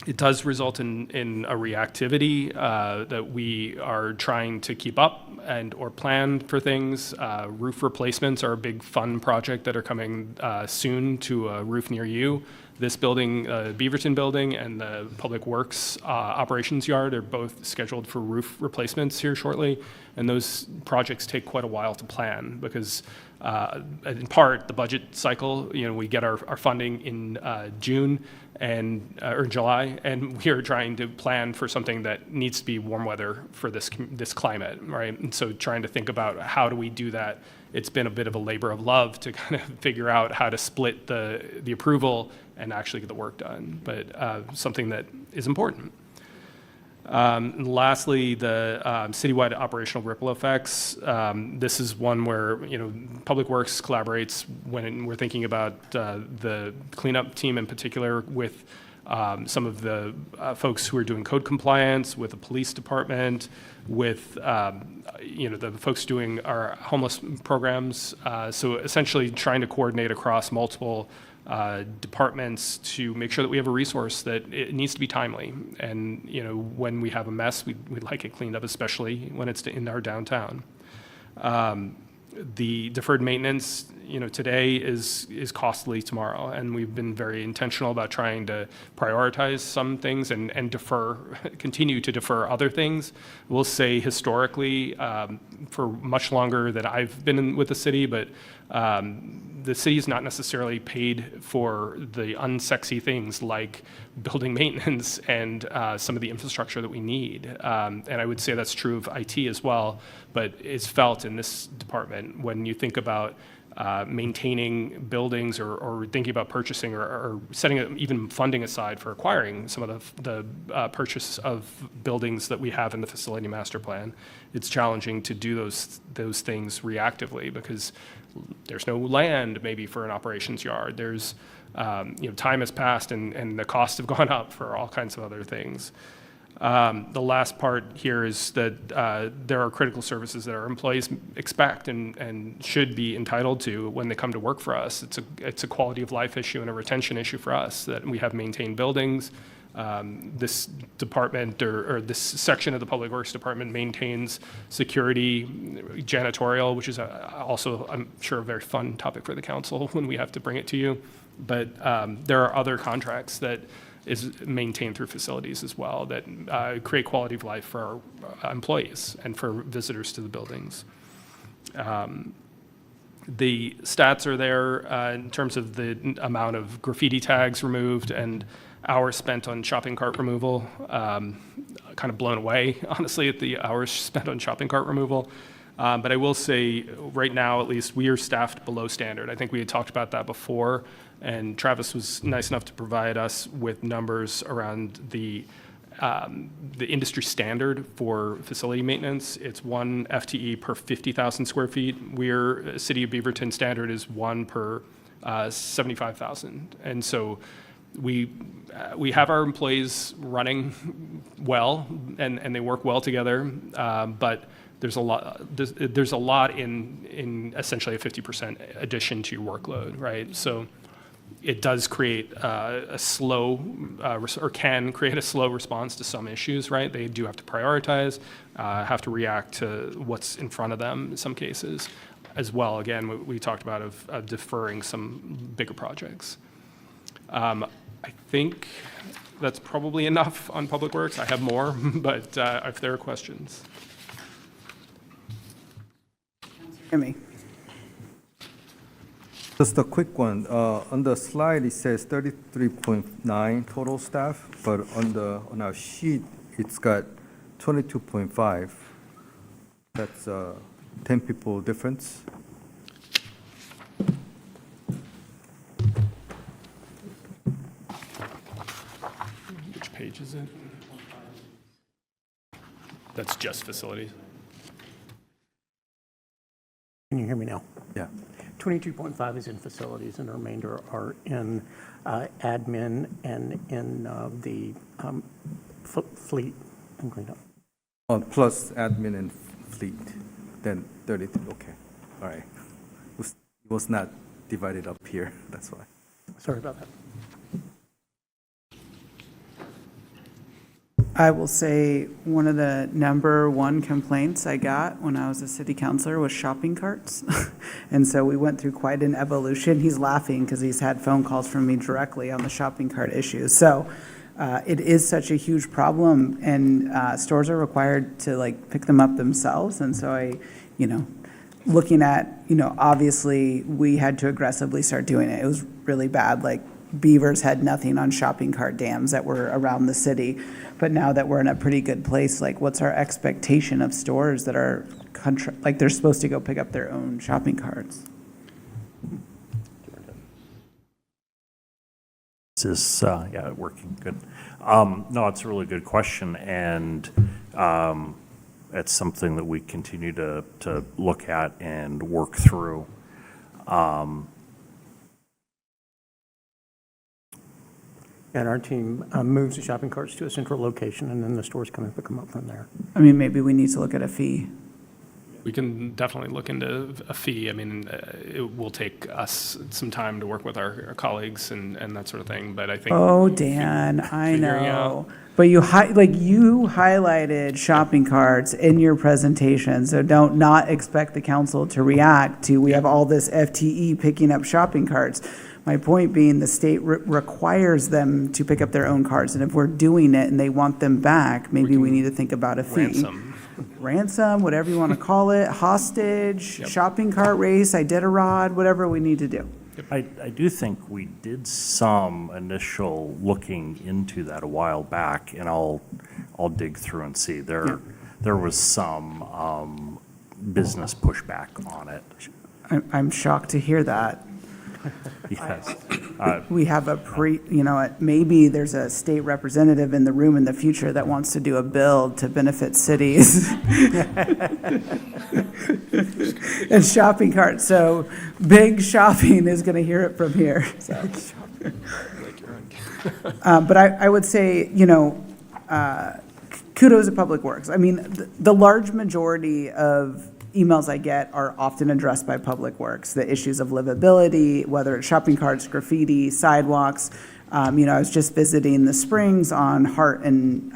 It does result in a reactivity that we are trying to keep up and or plan for things. Roof replacements are a big fun project that are coming soon to a roof near you. This building, Beaverton building, and the Public Works operations yard are both scheduled for roof replacements here shortly. And those projects take quite a while to plan because in part, the budget cycle, we get our funding in June or July, and we are trying to plan for something that needs to be warm weather for this climate, right? And so trying to think about how do we do that. It's been a bit of a labor of love to kind of figure out how to split the approval and actually get the work done, but something that is important. And lastly, the citywide operational ripple effects. This is one where Public Works collaborates when we're thinking about the cleanup team in particular with some of the folks who are doing code compliance, with the police department, with the folks doing our homeless programs. So essentially trying to coordinate across multiple departments to make sure that we have a resource that it needs to be timely. And when we have a mess, we'd like it cleaned up, especially when it's in our downtown. The deferred maintenance, today is costly tomorrow, and we've been very intentional about trying to prioritize some things and continue to defer other things. We'll say historically, for much longer than I've been with the city, but the city's not necessarily paid for the unsexy things like building maintenance and some of the infrastructure that we need. And I would say that's true of IT as well, but it's felt in this department when you think about maintaining buildings or thinking about purchasing or setting even funding aside for acquiring some of the purchase of buildings that we have in the facility master plan. It's challenging to do those things reactively because there's no land maybe for an operations yard. There's time has passed and the costs have gone up for all kinds of other things. The last part here is that there are critical services that our employees expect and should be entitled to when they come to work for us. It's a quality of life issue and a retention issue for us that we have maintained buildings. This department or this section of the Public Works Department maintains security, janitorial, which is also, I'm sure, a very fun topic for the council when we have to bring it to you. But there are other contracts that is maintained through facilities as well that create quality of life for our employees and for visitors to the buildings. The stats are there in terms of the amount of graffiti tags removed and hours spent on shopping cart removal. Kind of blown away, honestly, at the hours spent on shopping cart removal. But I will say, right now at least, we are staffed below standard. I think we had talked about that before, and Travis was nice enough to provide us with numbers around the industry standard for facility maintenance. It's 1 FTE per 50,000 square feet. City of Beaverton standard is 1 per 75,000. And so we have our employees running well, and they work well together, but there's a lot in essentially a 50% addition to your workload, right? So it does create a slow, or can create a slow response to some issues, right? They do have to prioritize, have to react to what's in front of them in some cases, as well. Again, we talked about of deferring some bigger projects. I think that's probably enough on Public Works. I have more, but if there are questions. Jimmy? Just a quick one. On the slide, it says 33.9 total staff, but on our sheet, it's got 22.5. That's 10 people difference. Which page is it? That's just facilities. Can you hear me now? Yeah. 22.5 is in facilities, and the remainder are in admin and in the fleet and cleanup. Plus admin and fleet, then 32, okay, all right. It was not divided up here, that's why. Sorry about that. I will say one of the number one complaints I got when I was a city councilor was shopping carts. And so we went through quite an evolution. He's laughing because he's had phone calls from me directly on the shopping cart issue. So it is such a huge problem, and stores are required to like pick them up themselves. And so looking at, obviously we had to aggressively start doing it. It was really bad. Like Beavers had nothing on shopping cart dams that were around the city. But now that we're in a pretty good place, like what's our expectation of stores that are like they're supposed to go pick up their own shopping carts? Is this, yeah, working good. No, it's a really good question, and it's something that we continue to look at and work through. And our team moves the shopping carts to a central location, and then the stores come and pick them up from there. I mean, maybe we need to look at a fee. We can definitely look into a fee. I mean, it will take us some time to work with our colleagues and that sort of thing, but I think. Oh, Dan, I figuring know. out- But you highlighted shopping carts in your presentation, so don't not expect the council to react to, we have all this FTE picking up shopping carts. My point being, the state requires them to pick up their own carts, and if we're doing it and they want them back, maybe we need to think about a fee. Ransom, whatever you want to call it, hostage, shopping cart race, Iditarod, whatever we need to do. I do think we did some initial looking into that a while back, and I'll dig through and see. There was some business pushback on it. I'm shocked to hear that. Yes. We have maybe there's a state representative in the room in the future that wants to do a bill to benefit cities. And shopping carts, so big shopping is going to hear it from here. So. But I would say, kudos to Public Works. I mean, the large majority of emails I get are often addressed by Public Works, the issues of livability, whether it's shopping carts, graffiti, sidewalks. I was just visiting the Springs on Hart and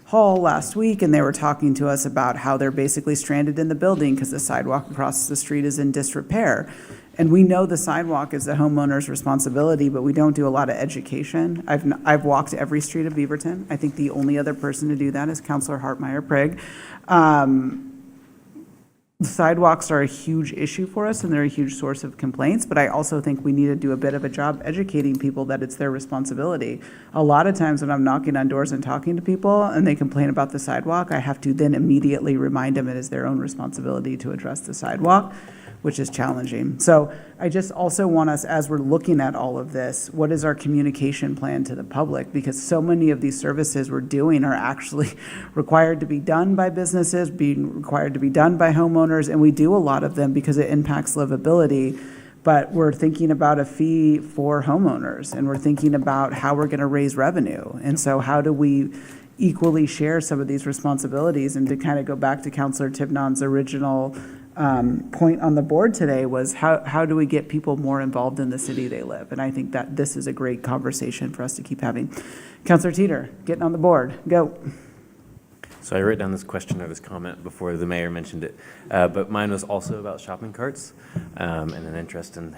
Hall last week, and they were talking to us about how they're basically stranded in the building because the sidewalk across the street is in disrepair. And we know the sidewalk is the homeowner's responsibility, but we don't do a lot of education. I've walked every street of Beaverton. I think the only other person to do that is Councilor Hartmeyer-Prigg. The sidewalks are a huge issue for us, and they're a huge source of complaints, but I also think we need to do a bit of a job educating people that it's their responsibility. A lot of times when I'm knocking on doors and talking to people and they complain about the sidewalk, I have to then immediately remind them it is their own responsibility to address the sidewalk, which is challenging. So I just also want us, as we're looking at all of this, what is our communication plan to the public? Because so many of these services we're doing are actually required to be done by businesses, being required to be done by homeowners, and we do a lot of them because it impacts livability. But we're thinking about a fee for homeowners, and we're thinking about how we're going to raise revenue. And so how do we equally share some of these responsibilities? And to kind of go back to Councilor Tivnon's original point on the board today was how do we get people more involved in the city they live? And I think that this is a great conversation for us to keep having. Councilor Teeter, getting on the board, go. So I wrote down this question or this comment before the mayor mentioned it, but mine was also about shopping carts and an interest in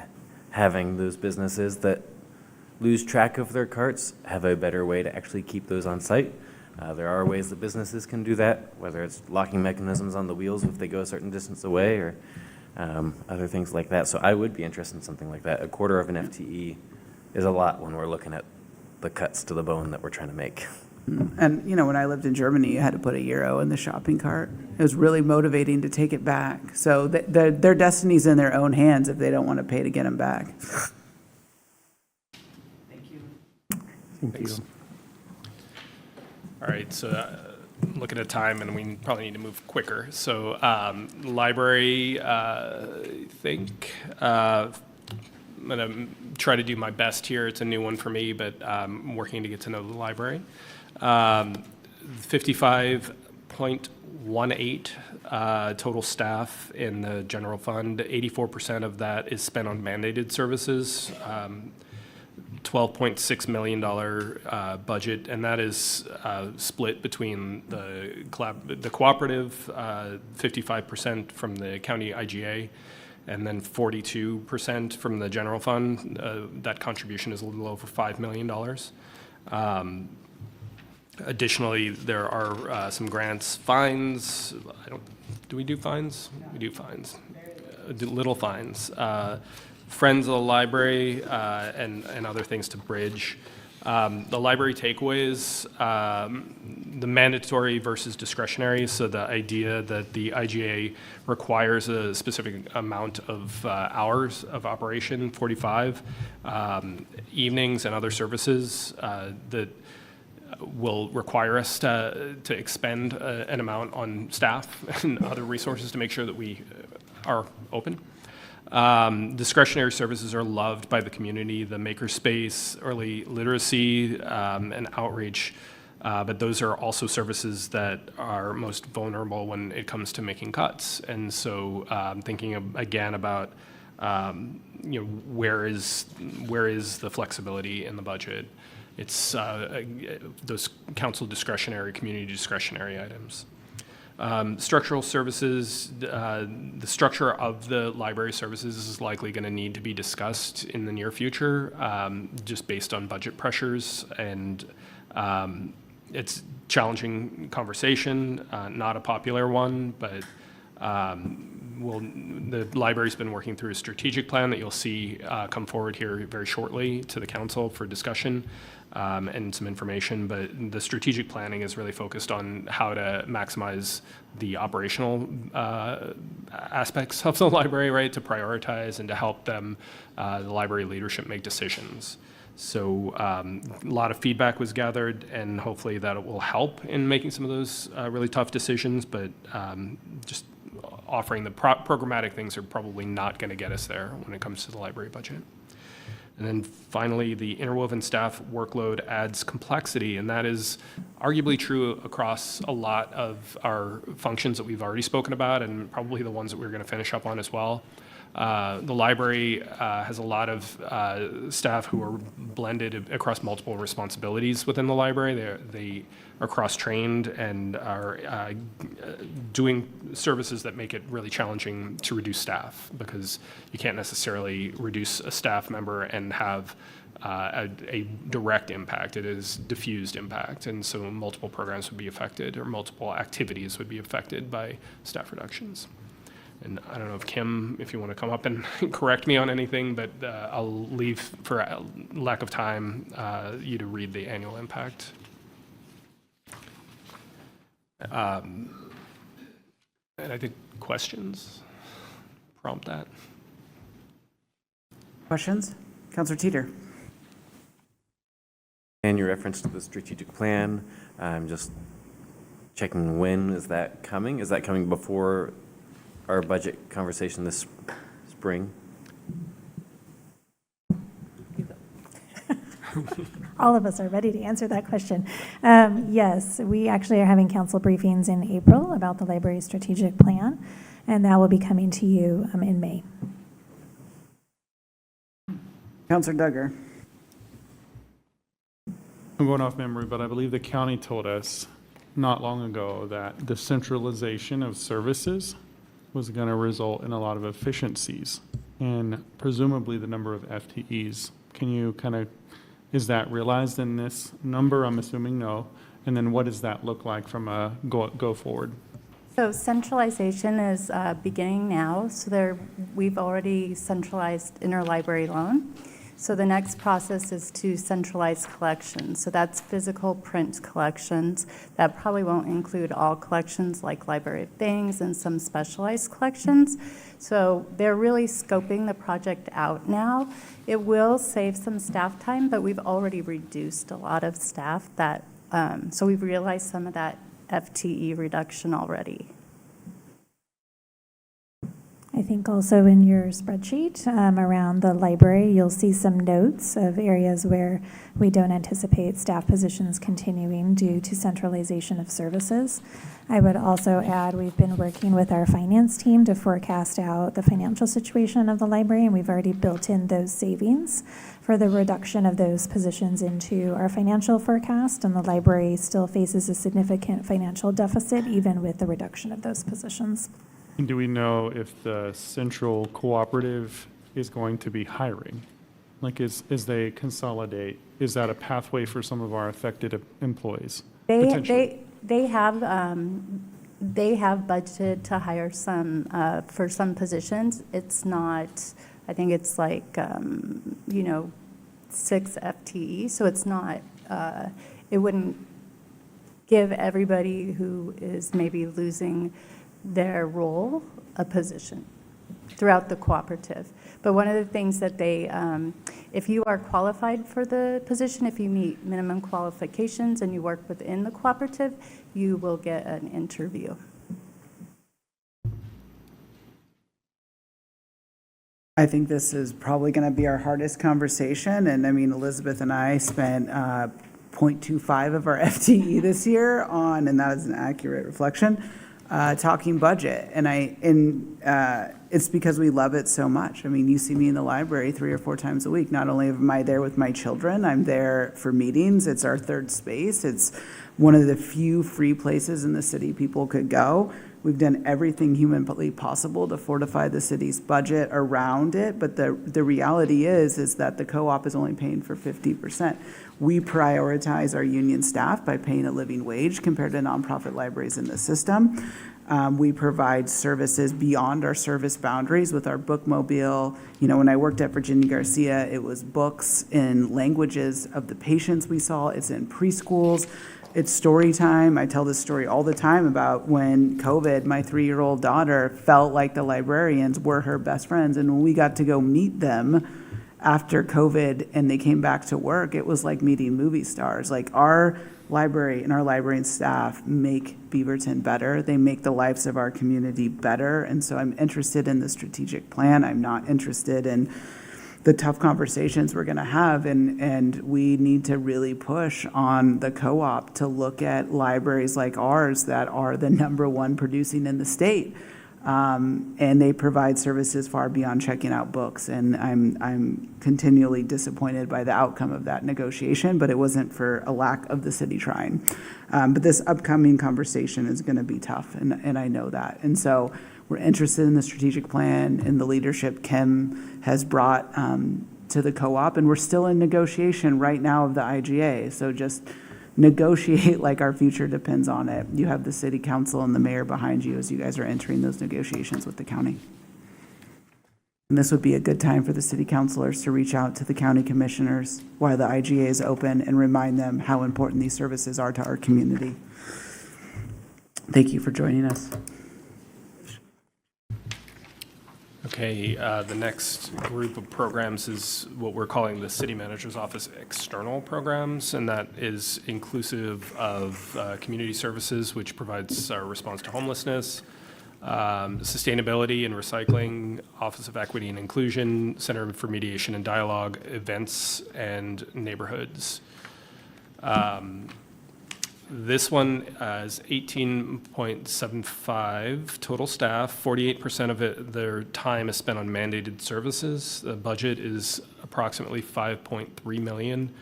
having those businesses that lose track of their carts have a better way to actually keep those on site. There are ways that businesses can do that, whether it's locking mechanisms on the wheels if they go a certain distance away, or other things like that. So I would be interested in something like that. A quarter of an FTE is a lot when we're looking at the cuts to the bone that we're trying to make. And, you know, when I lived in Germany, you had to put a euro in the shopping cart. It was really motivating to take it back. So their destiny's in their own hands if they don't want to pay to get them back. Thank you. All right, so looking at time, and we probably need to move quicker. So library, I think, I'm going to try to do my best here. It's a new one for me, but I'm working to get to know the library. 55.18 total staff in the general fund. 84% of that is spent on mandated services. $12.6 million budget, and that is split between the cooperative, 55% from the county IGA, and then 42% from the general fund. That contribution is a little over $5 million. Additionally, there are some grants, fines. Do we do fines? We do fines. Little fines. Friends of the library, and other things to bridge. The library takeaways, the mandatory versus discretionary. So the idea that the IGA requires a specific amount of hours of operation, 45, evenings and other services that will require us to expend an amount on staff and other resources to make sure that we are open. Discretionary services are loved by the community, the makerspace, early literacy, and outreach, but those are also services that are most vulnerable when it comes to making cuts. And so thinking again about where is the flexibility in the budget. It's those council discretionary, community discretionary items. Structural services, the structure of the library services is likely going to need to be discussed in the near future, just based on budget pressures, and it's challenging conversation, not a popular one, but the library's been working through a strategic plan that you'll see come forward here very shortly to the council for discussion. And some information, but the strategic planning is really focused on how to maximize the operational aspects of the library, right, to prioritize and to help them, the library leadership, make decisions. So a lot of feedback was gathered, and hopefully that will help in making some of those really tough decisions, but just offering the programmatic things are probably not going to get us there when it comes to the library budget. And then finally, the interwoven staff workload adds complexity, and that is arguably true across a lot of our functions that we've already spoken about, and probably the ones that we're going to finish up on as well. The library has a lot of staff who are blended across multiple responsibilities within the library. They are cross-trained and are doing services that make it really challenging to reduce staff, because you can't necessarily reduce a staff member and have a direct impact. It is diffused impact, and so multiple programs would be affected, or multiple activities would be affected by staff reductions. And I don't know if Kim, if you want to come up and correct me on anything, but I'll leave for lack of time you to read the annual impact. And I think questions prompt that. Questions? Councilor Teeter. And your reference to the strategic plan, I'm just checking, when is that coming? Is that coming before our budget conversation this spring? All of us are ready to answer that question. Yes, we actually are having council briefings in April about the library strategic plan, and that will be coming to you in May. Councilor Duggar. I'm going off memory, but I believe the county told us not long ago that the centralization of services was going to result in a lot of efficiencies, and presumably the number of FTEs. Can you kind of, is that realized in this number? I'm assuming no. And then what does that look like from a go forward? So centralization is beginning now. So we've already centralized interlibrary loan. So the next process is to centralize collections. So that's physical print collections. That probably won't include all collections like Library of Things and some specialized collections. So they're really scoping the project out now. It will save some staff time, but we've already reduced a lot of staff that, so we've realized some of that FTE reduction already. I think also in your spreadsheet around the library, you'll see some notes of areas where we don't anticipate staff positions continuing due to centralization of services. I would also add we've been working with our finance team to forecast out the financial situation of the library, and we've already built in those savings for the reduction of those positions into our financial forecast, and the library still faces a significant financial deficit even with the reduction of those positions. And do we know if the central cooperative is going to be hiring? Like, as they consolidate, is that a pathway for some of our affected employees? They have budgeted to hire some for some positions. It's not, I think it's like 6 FTE, so it's not. It wouldn't give everybody who is maybe losing their role a position throughout the cooperative. But one of the things that they, if you are qualified for the position, if you meet minimum qualifications and you work within the cooperative, you will get an interview. I think this is probably going to be our hardest conversation. And I mean, Elizabeth and I spent 0.25 of our FTE this year on, and that is an accurate reflection, talking budget. And it's because we love it so much. I mean, you see me in the library 3 or 4 times a week. Not only am I there with my children, I'm there for meetings. It's our third space. It's one of the few free places in the city people could go. We've done everything humanly possible to fortify the city's budget around it, but the reality is that the co-op is only paying for 50%. We prioritize our union staff by paying a living wage compared to nonprofit libraries in the system. We provide services beyond our service boundaries with our bookmobile. You know, when I worked at Virginia Garcia, it was books in languages of the patients we saw. It's in preschools. It's story time. I tell this story all the time about when COVID, my 3-year-old daughter felt like the librarians were her best friends. And when we got to go meet them after COVID and they came back to work, it was like meeting movie stars. Like, our library and our librarian staff make Beaverton better. They make the lives of our community better. And so I'm interested in the strategic plan. I'm not interested in the tough conversations we're going to have, and we need to really push on the co-op to look at libraries like ours that are the #1 producing in the state, and they provide services far beyond checking out books. And I'm continually disappointed by the outcome of that negotiation, but it wasn't for a lack of the city trying. But this upcoming conversation is going to be tough, and I know that. And so we're interested in the strategic plan and the leadership Kim has brought to the co-op, and we're still in negotiation right now of the IGA. So just negotiate like our future depends on it. You have the city council and the mayor behind you as you guys are entering those negotiations with the county. And this would be a good time for the city councilors to reach out to the county commissioners while the IGA is open and remind them how important these services are to our community. Thank you for joining us. Okay, the next group of programs is what we're calling the City Manager's Office External Programs, and that is inclusive of community services, which provides our response to homelessness, sustainability and recycling, Office of Equity and Inclusion, Center for Mediation and Dialogue, events, and neighborhoods. This one is 18.75 total staff. 48% of their time is spent on mandated services. The budget is approximately $5.3 million.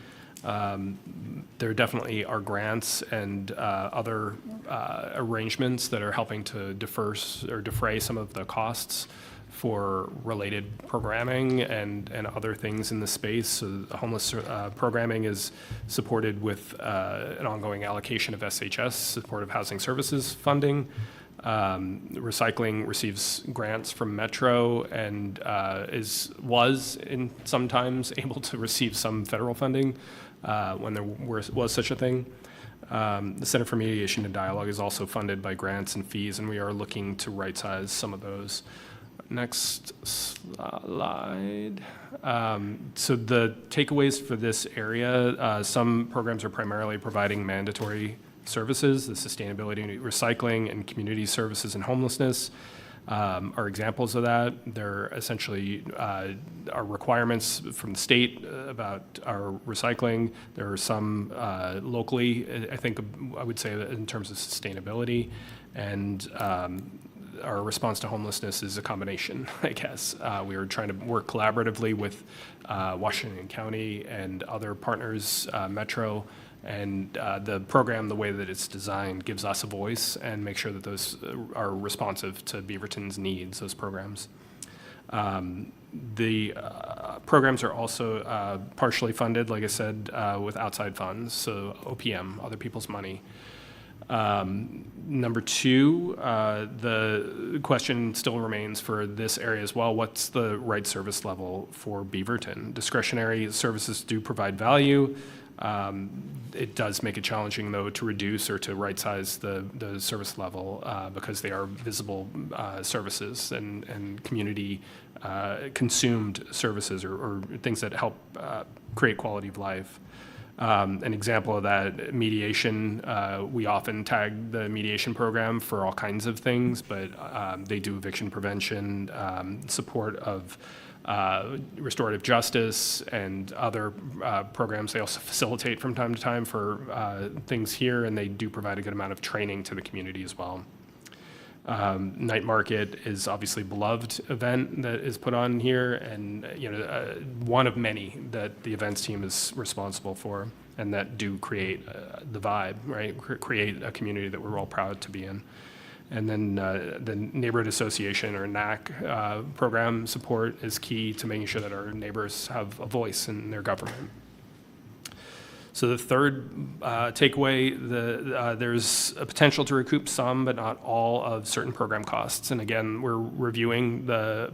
There definitely are grants and other arrangements that are helping to defray some of the costs for related programming and other things in the space. So the homeless programming is supported with an ongoing allocation of SHS, Supportive Housing Services funding. Recycling receives grants from Metro and was sometimes able to receive some federal funding when there was such a thing. The Center for Mediation and Dialogue is also funded by grants and fees, and we are looking to right-size some of those. Next slide. So the takeaways for this area, some programs are primarily providing mandatory services. The sustainability and recycling and community services and homelessness are examples of that. They're essentially our requirements from the state about our recycling. There are some locally, I think I would say that in terms of sustainability, and our response to homelessness is a combination, I guess. We are trying to work collaboratively with Washington County and other partners, Metro, and the program, the way that it's designed, gives us a voice and make sure that those are responsive to Beaverton's needs, those programs. The programs are also partially funded, like I said, with outside funds, so OPM, other people's money. Number two, the question still remains for this area as well. What's the right service level for Beaverton? Discretionary services do provide value. It does make it challenging, though, to reduce or to right-size the service level because they are visible services and community consumed services or things that help create quality of life. An example of that, mediation, we often tag the mediation program for all kinds of things, but they do eviction prevention, support of restorative justice, and other programs. They also facilitate from time to time for things here, and they do provide a good amount of training to the community as well. Night Market is obviously a beloved event that is put on here, and one of many that the events team is responsible for, and that do create the vibe, right? Create a community that we're all proud to be in. And then the Neighborhood Association, or NAC, program support is key to making sure that our neighbors have a voice in their government. So the third takeaway, there's a potential to recoup some, but not all, of certain program costs. And again, we're reviewing the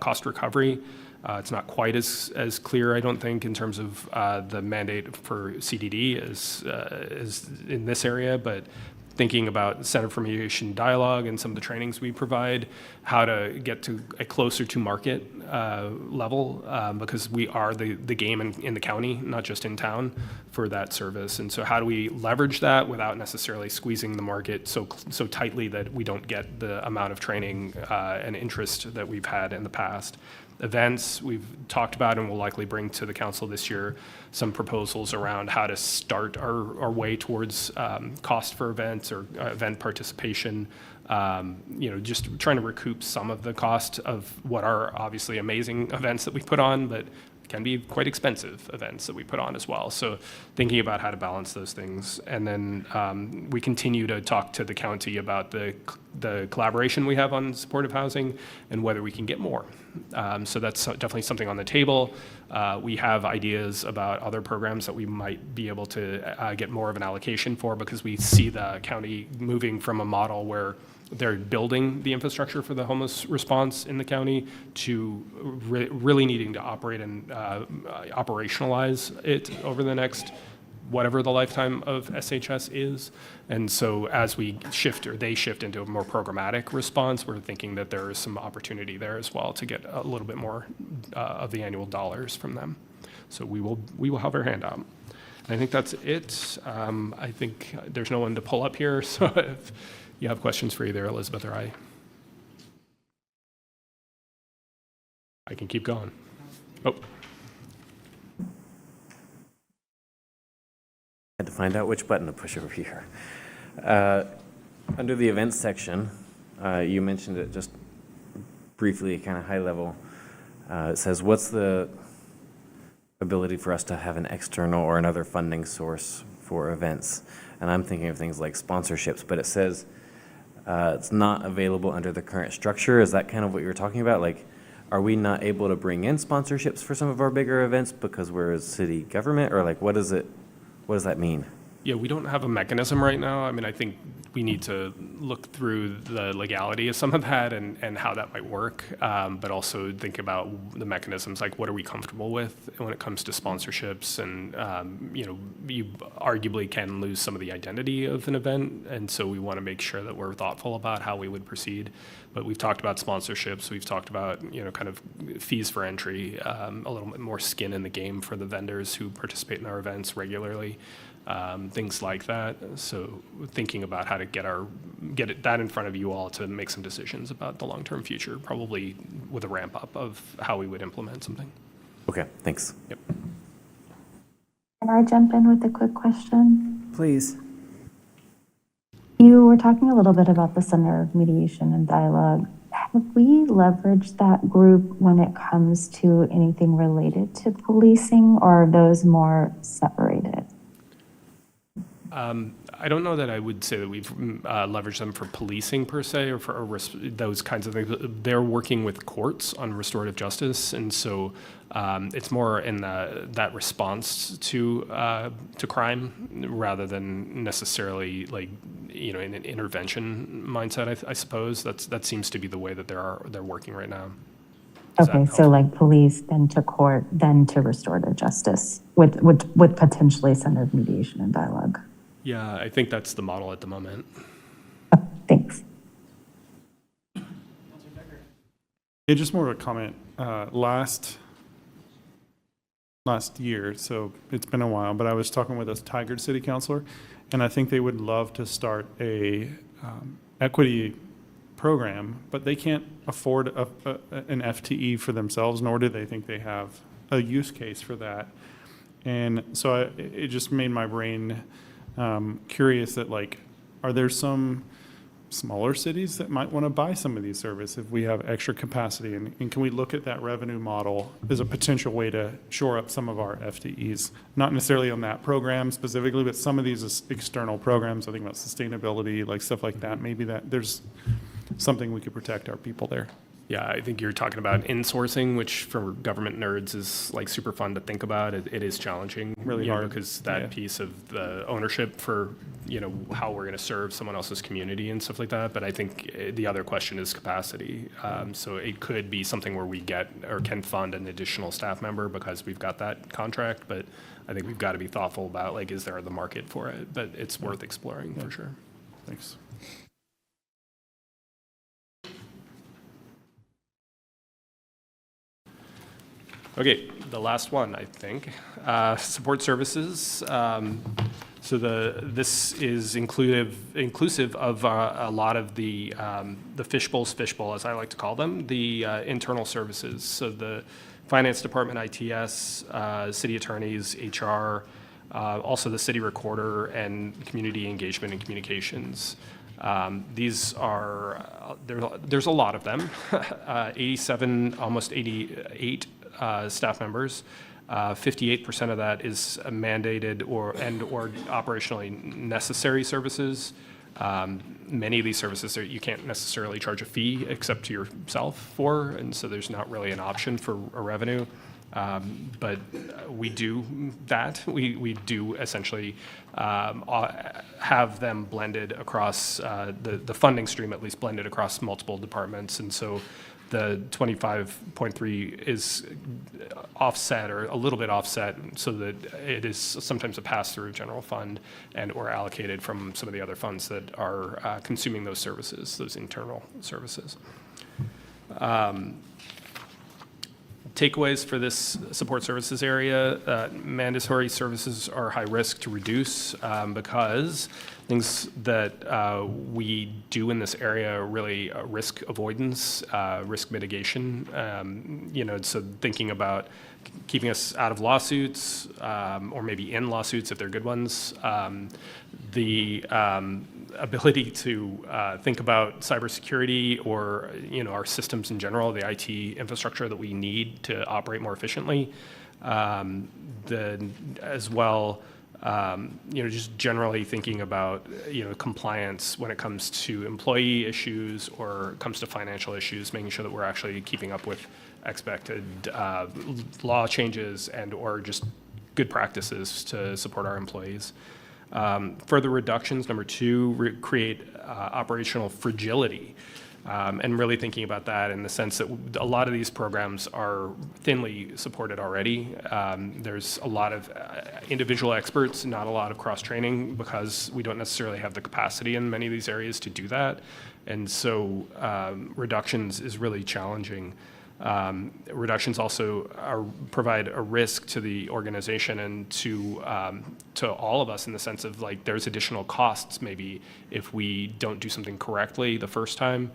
cost recovery. It's not quite as clear, I don't think, in terms of the mandate for CDD as in this area, but thinking about Center for Mediation Dialogue and some of the trainings we provide, how to get to a closer to market level, because we are the game in the county, not just in town, for that service. And so how do we leverage that without necessarily squeezing the market so tightly that we don't get the amount of training and interest that we've had in the past? Events, we've talked about and will likely bring to the council this year some proposals around how to start our way towards cost for events or event participation. Just trying to recoup some of the cost of what are obviously amazing events that we put on, but can be quite expensive events that we put on as well. So thinking about how to balance those things. And then we continue to talk to the county about the collaboration we have on supportive housing and whether we can get more. So that's definitely something on the table. We have ideas about other programs that we might be able to get more of an allocation for, because we see the county moving from a model where they're building the infrastructure for the homeless response in the county to really needing to operate and operationalize it over the next whatever the lifetime of SHS is. And so as we shift, or they shift, into a more programmatic response, we're thinking that there is some opportunity there as well to get a little bit more of the annual dollars from them. So we will have our hand out. I think that's it. I think there's no one to pull up here, so if you have questions for either Elizabeth or I can keep going. Oh. Had to find out which button to push over here. Under the events section, you mentioned it just briefly, kind of high level. It says, what's the ability for us to have an external or another funding source for events? And I'm thinking of things like sponsorships, but it says it's not available under the current structure. Is that kind of what you're talking about? Like, are we not able to bring in sponsorships for some of our bigger events because we're a city government? Or like, what does that mean? Yeah, we don't have a mechanism right now. I mean, I think we need to look through the legality of some of that and how that might work, but also think about the mechanisms, like what are we comfortable with when it comes to sponsorships, and you arguably can lose some of the identity of an event, and so we want to make sure that we're thoughtful about how we would proceed. But we've talked about sponsorships, we've talked about kind of fees for entry, a little bit more skin in the game for the vendors who participate in our events regularly. Things like that. So thinking about how to get that in front of you all to make some decisions about the long-term future, probably with a ramp up of how we would implement something. Okay, thanks. Yep. Can I jump in with a quick question? Please. You were talking a little bit about the Center of Mediation and Dialogue. Have we leveraged that group when it comes to anything related to policing, or are those more separated? I don't know that I would say that we've leveraged them for policing per se, or for those kinds of things. They're working with courts on restorative justice, and so it's more in that response to crime rather than necessarily like in an intervention mindset. I suppose that seems to be the way that they're working right now. Okay, so like police, then to court, then to restorative justice with potentially Center of Mediation and Dialogue. Yeah, I think that's the model at the moment. Thanks. Yeah, just more of a comment. Last year, so it's been a while, but I was talking with a Tigard city councilor, and I think they would love to start a equity program, but they can't afford an FTE for themselves, nor do they think they have a use case for that. And so it just made my brain curious that, like, are there some smaller cities that might want to buy some of these services if we have extra capacity? And can we look at that revenue model as a potential way to shore up some of our FTEs? Not necessarily on that program specifically, but some of these external programs, I think about sustainability, like stuff like that. Maybe that there's something we could protect our people there. Yeah, I think you're talking about insourcing, which for government nerds is like super fun to think about. It is challenging, really hard, because that piece of the ownership for how we're going to serve someone else's community and stuff like that. But I think the other question is capacity. So it could be something where we get or can fund an additional staff member because we've got that contract. But I think we've got to be thoughtful about, like, is there the market for it? But it's worth exploring for sure. Thanks. Okay, the last one, I think. Support services. So this is inclusive of a lot of the fishbowl, as I like to call them, the internal services. So the finance department, ITS, city attorneys, HR, also the city recorder, and community engagement and communications. These are, there's a lot of them, 87, almost 88 staff members. 58% of that is mandated or operationally necessary services. Many of these services you can't necessarily charge a fee except to yourself for, and so there's not really an option for a revenue. But we do that. We do essentially have them blended across the funding stream, at least blended across multiple departments, and so the 25.3 is offset or a little bit offset so that it is sometimes a pass-through general fund and or allocated from some of the other funds that are consuming those services, those internal services. Takeaways for this support services area: mandatory services are high risk to reduce because things that we do in this area are really risk avoidance, risk mitigation. So thinking about keeping us out of lawsuits or maybe in lawsuits if they're good ones. The ability to think about cybersecurity or our systems in general, the IT infrastructure that we need to operate more efficiently. As well, just generally thinking about compliance when it comes to employee issues or comes to financial issues, making sure that we're actually keeping up with expected law changes and or just good practices to support our employees. Further reductions, number two, create operational fragility. And really thinking about that in the sense that a lot of these programs are thinly supported already. There's a lot of individual experts, not a lot of cross-training, because we don't necessarily have the capacity in many of these areas to do that. And so reductions is really challenging. Reductions also provide a risk to the organization and to all of us in the sense of like there's additional costs maybe if we don't do something correctly the first time.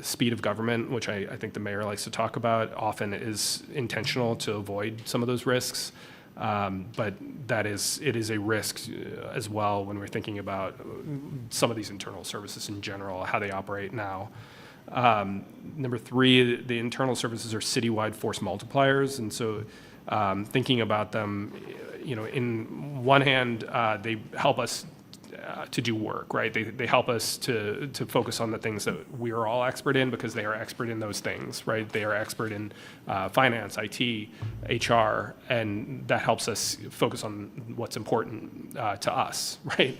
Speed of government, which I think the mayor likes to talk about, often is intentional to avoid some of those risks. But it is a risk as well when we're thinking about some of these internal services in general, how they operate now. Number three, the internal services are citywide force multipliers. And so thinking about them, in one hand, they help us to do work, right? They help us to focus on the things that we are all expert in because they are expert in those things, right? They are expert in finance, IT, HR, and that helps us focus on what's important to us, right?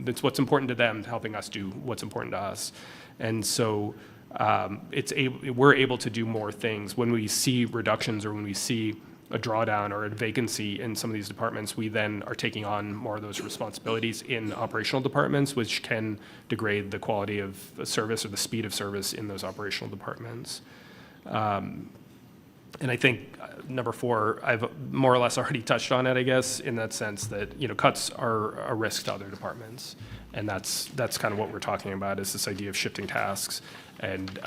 It's what's important to them, helping us do what's important to us. And so we're able to do more things. When we see reductions or when we see a drawdown or a vacancy in some of these departments, we then are taking on more of those responsibilities in operational departments, which can degrade the quality of service or the speed of service in those operational departments. And I think number four, I've more or less already touched on it, I guess, in that sense that, cuts are a risk to other departments. And that's kind of what we're talking about is this idea of shifting tasks. And,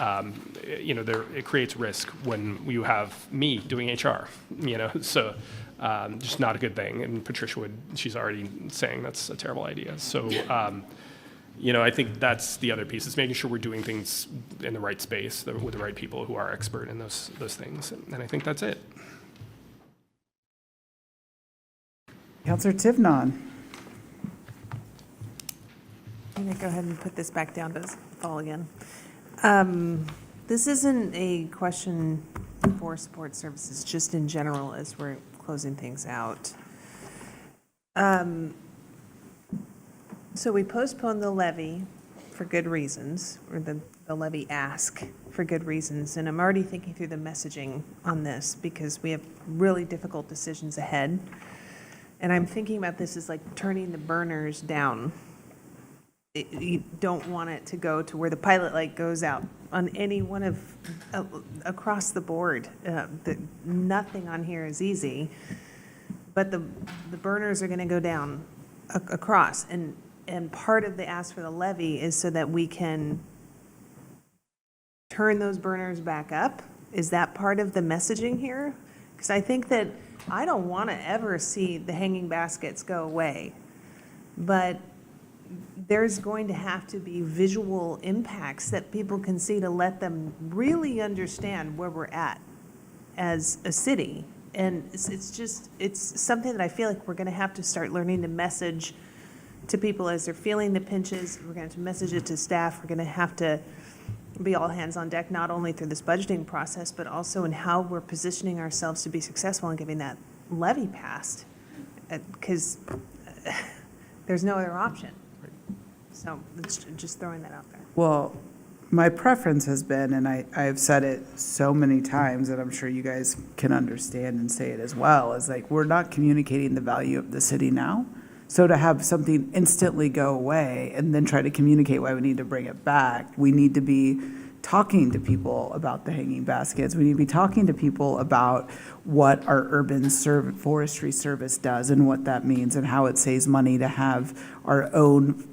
it creates risk when you have me doing HR, so just not a good thing. And Patricia she's already saying that's a terrible idea. So, I think that's the other piece is making sure we're doing things in the right space with the right people who are expert in those things. And I think that's it. Councillor Tivnon. I'm going to go ahead and put this back down to fall again. This isn't a question for support services, just in general as we're closing things out. So we postponed the levy for good reasons, or the levy ask for good reasons, and I'm already thinking through the messaging on this because we have really difficult decisions ahead. And I'm thinking about this as like turning the burners down. You don't want it to go to where the pilot light goes out on any one of, across the board. Nothing on here is easy, but the burners are going to go down across. And part of the ask for the levy is so that we can turn those burners back up. Is that part of the messaging here? Because I think that I don't want to ever see the hanging baskets go away, but there's going to have to be visual impacts that people can see to let them really understand where we're at as a city. And it's something that I feel like we're going to have to start learning to message to people as they're feeling the pinches. We're going to have to message it to staff. We're going to have to be all hands on deck, not only through this budgeting process, but also in how we're positioning ourselves to be successful in getting that levy passed. Because there's no other option. So it's just throwing that out there. Well, my preference has been, and I've said it so many times, and I'm sure you guys can understand and say it as well, is like we're not communicating the value of the city now. So to have something instantly go away and then try to communicate why we need to bring it back, we need to be talking to people about the hanging baskets. We need to be talking to people about what our urban forestry service does and what that means and how it saves money to have our own,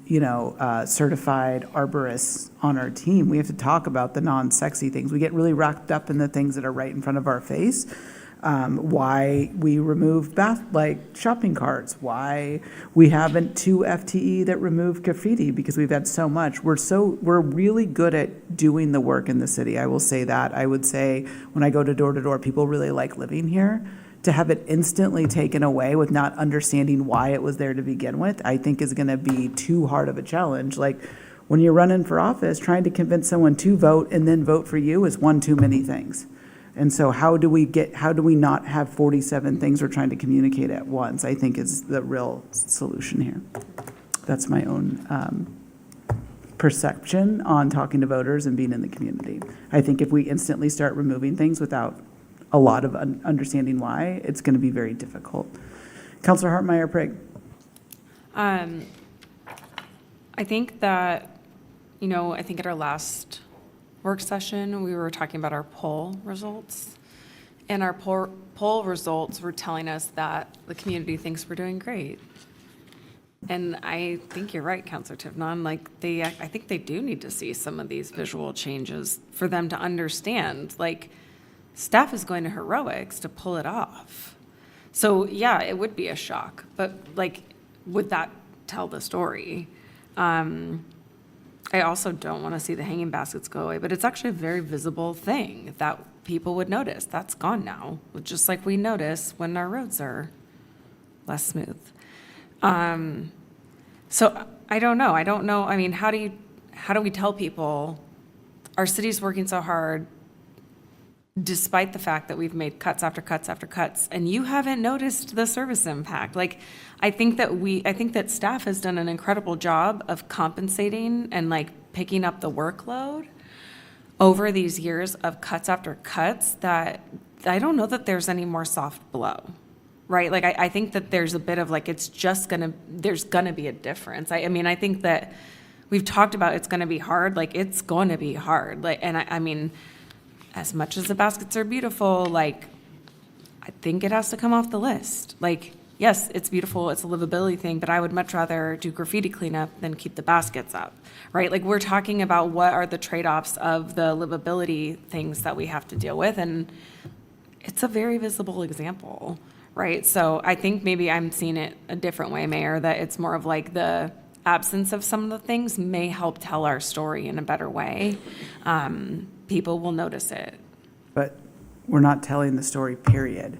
certified arborists on our team. We have to talk about the non-sexy things. We get really wrapped up in the things that are right in front of our face. Why we removed shopping carts, why we haven't 2 FTE that removed graffiti because we've had so much. We're really good at doing the work in the city. I will say that. I would say when I go to door, people really like living here. To have it instantly taken away with not understanding why it was there to begin with, I think is going to be too hard of a challenge. Like when you're running for office, trying to convince someone to vote and then vote for you is one too many things. And so how do we not have 47 things we're trying to communicate at once, I think is the real solution here. That's my own perception on talking to voters and being in the community. I think if we instantly start removing things without a lot of understanding why, it's going to be very difficult. Councilor Hartmeyer-Prig. I think that, I think at our last work session, we were talking about our poll results. And our poll results were telling us that the community thinks we're doing great. And I think you're right, Councilor Tivnon. I think they do need to see some of these visual changes for them to understand, staff is going to heroics to pull it off. So yeah, it would be a shock, but would that tell the story? I also don't want to see the hanging baskets go away, but it's actually a very visible thing that people would notice. That's gone now, just like we notice when our roads are less smooth. So I don't know. I mean, how do we tell people our city's working so hard despite the fact that we've made cuts after cuts after cuts, and you haven't noticed the service impact? I think that staff has done an incredible job of compensating and picking up the workload over these years of cuts after cuts, that I don't know that there's any more soft blow, right? I think that there's a bit of there's gonna be a difference. I mean, I think that we've talked about it's gonna be hard, it's going to be hard. And I mean, as much as the baskets are beautiful, I think it has to come off the list. Yes, it's beautiful, it's a livability thing, but I would much rather do graffiti cleanup than keep the baskets up, right? We're talking about what are the trade-offs of the livability things that we have to deal with, and it's a very visible example, right? So I think maybe I'm seeing it a different way, Mayor, that it's more of the absence of some of the things may help tell our story in a better way. People will notice it. But we're not telling the story, period.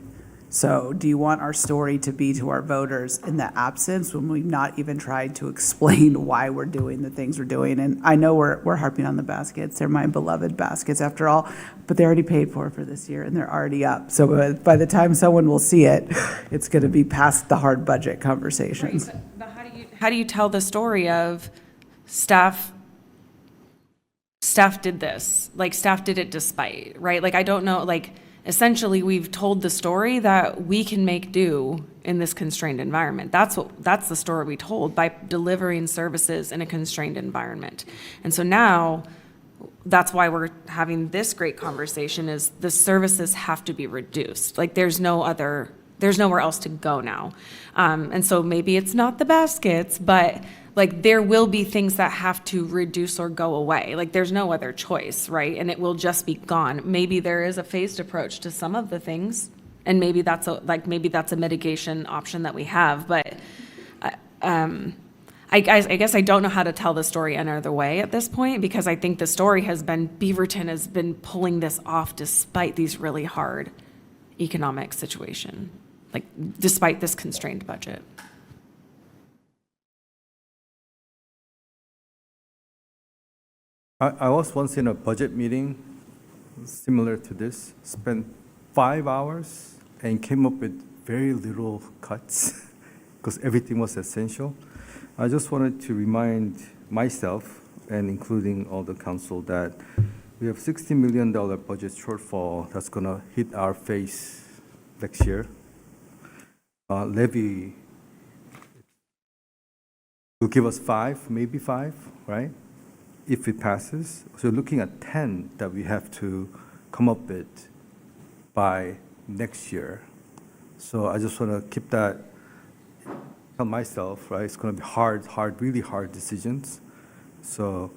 So do you want our story to be to our voters in the absence when we've not even tried to explain why we're doing the things we're doing? And I know we're harping on the baskets. They're my beloved baskets after all, but they're already paid for this year and they're already up. So by the time someone will see it, it's going to be past the hard budget conversations. Right, but how do you tell the story of staff did this, staff did it despite, right? I don't know, essentially we've told the story that we can make do in this constrained environment. That's the story we told by delivering services in a constrained environment. And so now that's why we're having this great conversation, is the services have to be reduced. There's nowhere else to go now. And so maybe it's not the baskets, but there will be things that have to reduce or go away. There's no other choice, right? And it will just be gone. Maybe there is a phased approach to some of the things, and maybe that's a mitigation option that we have. But I guess I don't know how to tell the story any other way at this point, because I think the story has been Beaverton has been pulling this off despite these really hard economic situation, despite this constrained budget. I was once in a budget meeting similar to this, spent 5 hours and came up with very little cuts because everything was essential. I just wanted to remind myself, and including all the council, that we have $60 million budget shortfall that's going to hit our face next year. Levy will give us 5, maybe 5, right? If it passes. So looking at 10 that we have to come up with by next year. So I just want to keep that, tell myself, right, it's going to be really hard decisions. So,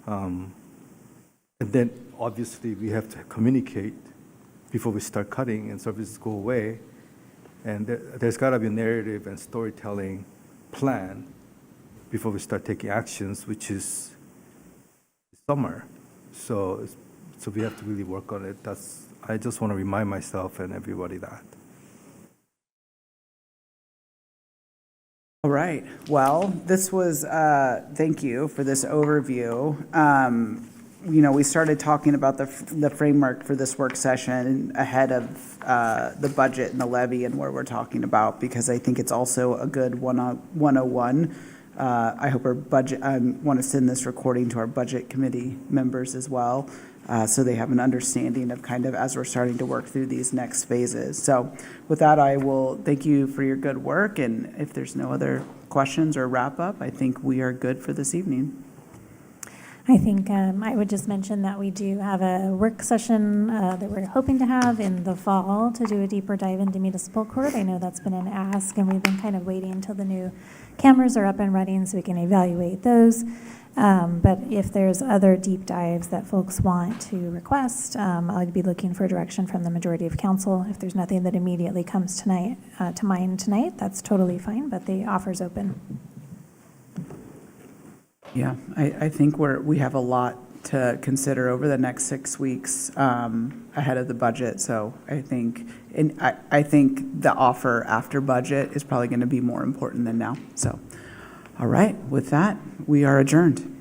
and then obviously we have to communicate before we start cutting and services go away. And there's got to be a narrative and storytelling plan before we start taking actions, which is summer. So we have to really work on it. I just want to remind myself and everybody that. All right. Well, this was, thank you for this overview. we started talking about the framework for this work session ahead of the budget and the levy and where we're talking about, because I think it's also a good 101. I hope our budget, I want to send this recording to our budget committee members as well, so they have an understanding of kind of as we're starting to work through these next phases. So with that, I will thank you for your good work, and if there's no other questions or wrap up, I think we are good for this evening. I think I would just mention that we do have a work session that we're hoping to have in the fall to do a deeper dive into municipal court. I know that's been an ask, and we've been kind of waiting until the new cameras are up and running so we can evaluate those. But if there's other deep dives that folks want to request, I'd be looking for direction from the majority of council. If there's nothing that immediately comes to mind tonight, that's totally fine, but the offer's open. Yeah, I think we have a lot to consider over the next 6 weeks ahead of the budget. So I think, and I think the offer after budget is probably going to be more important than now. So, all right, with that, we are adjourned.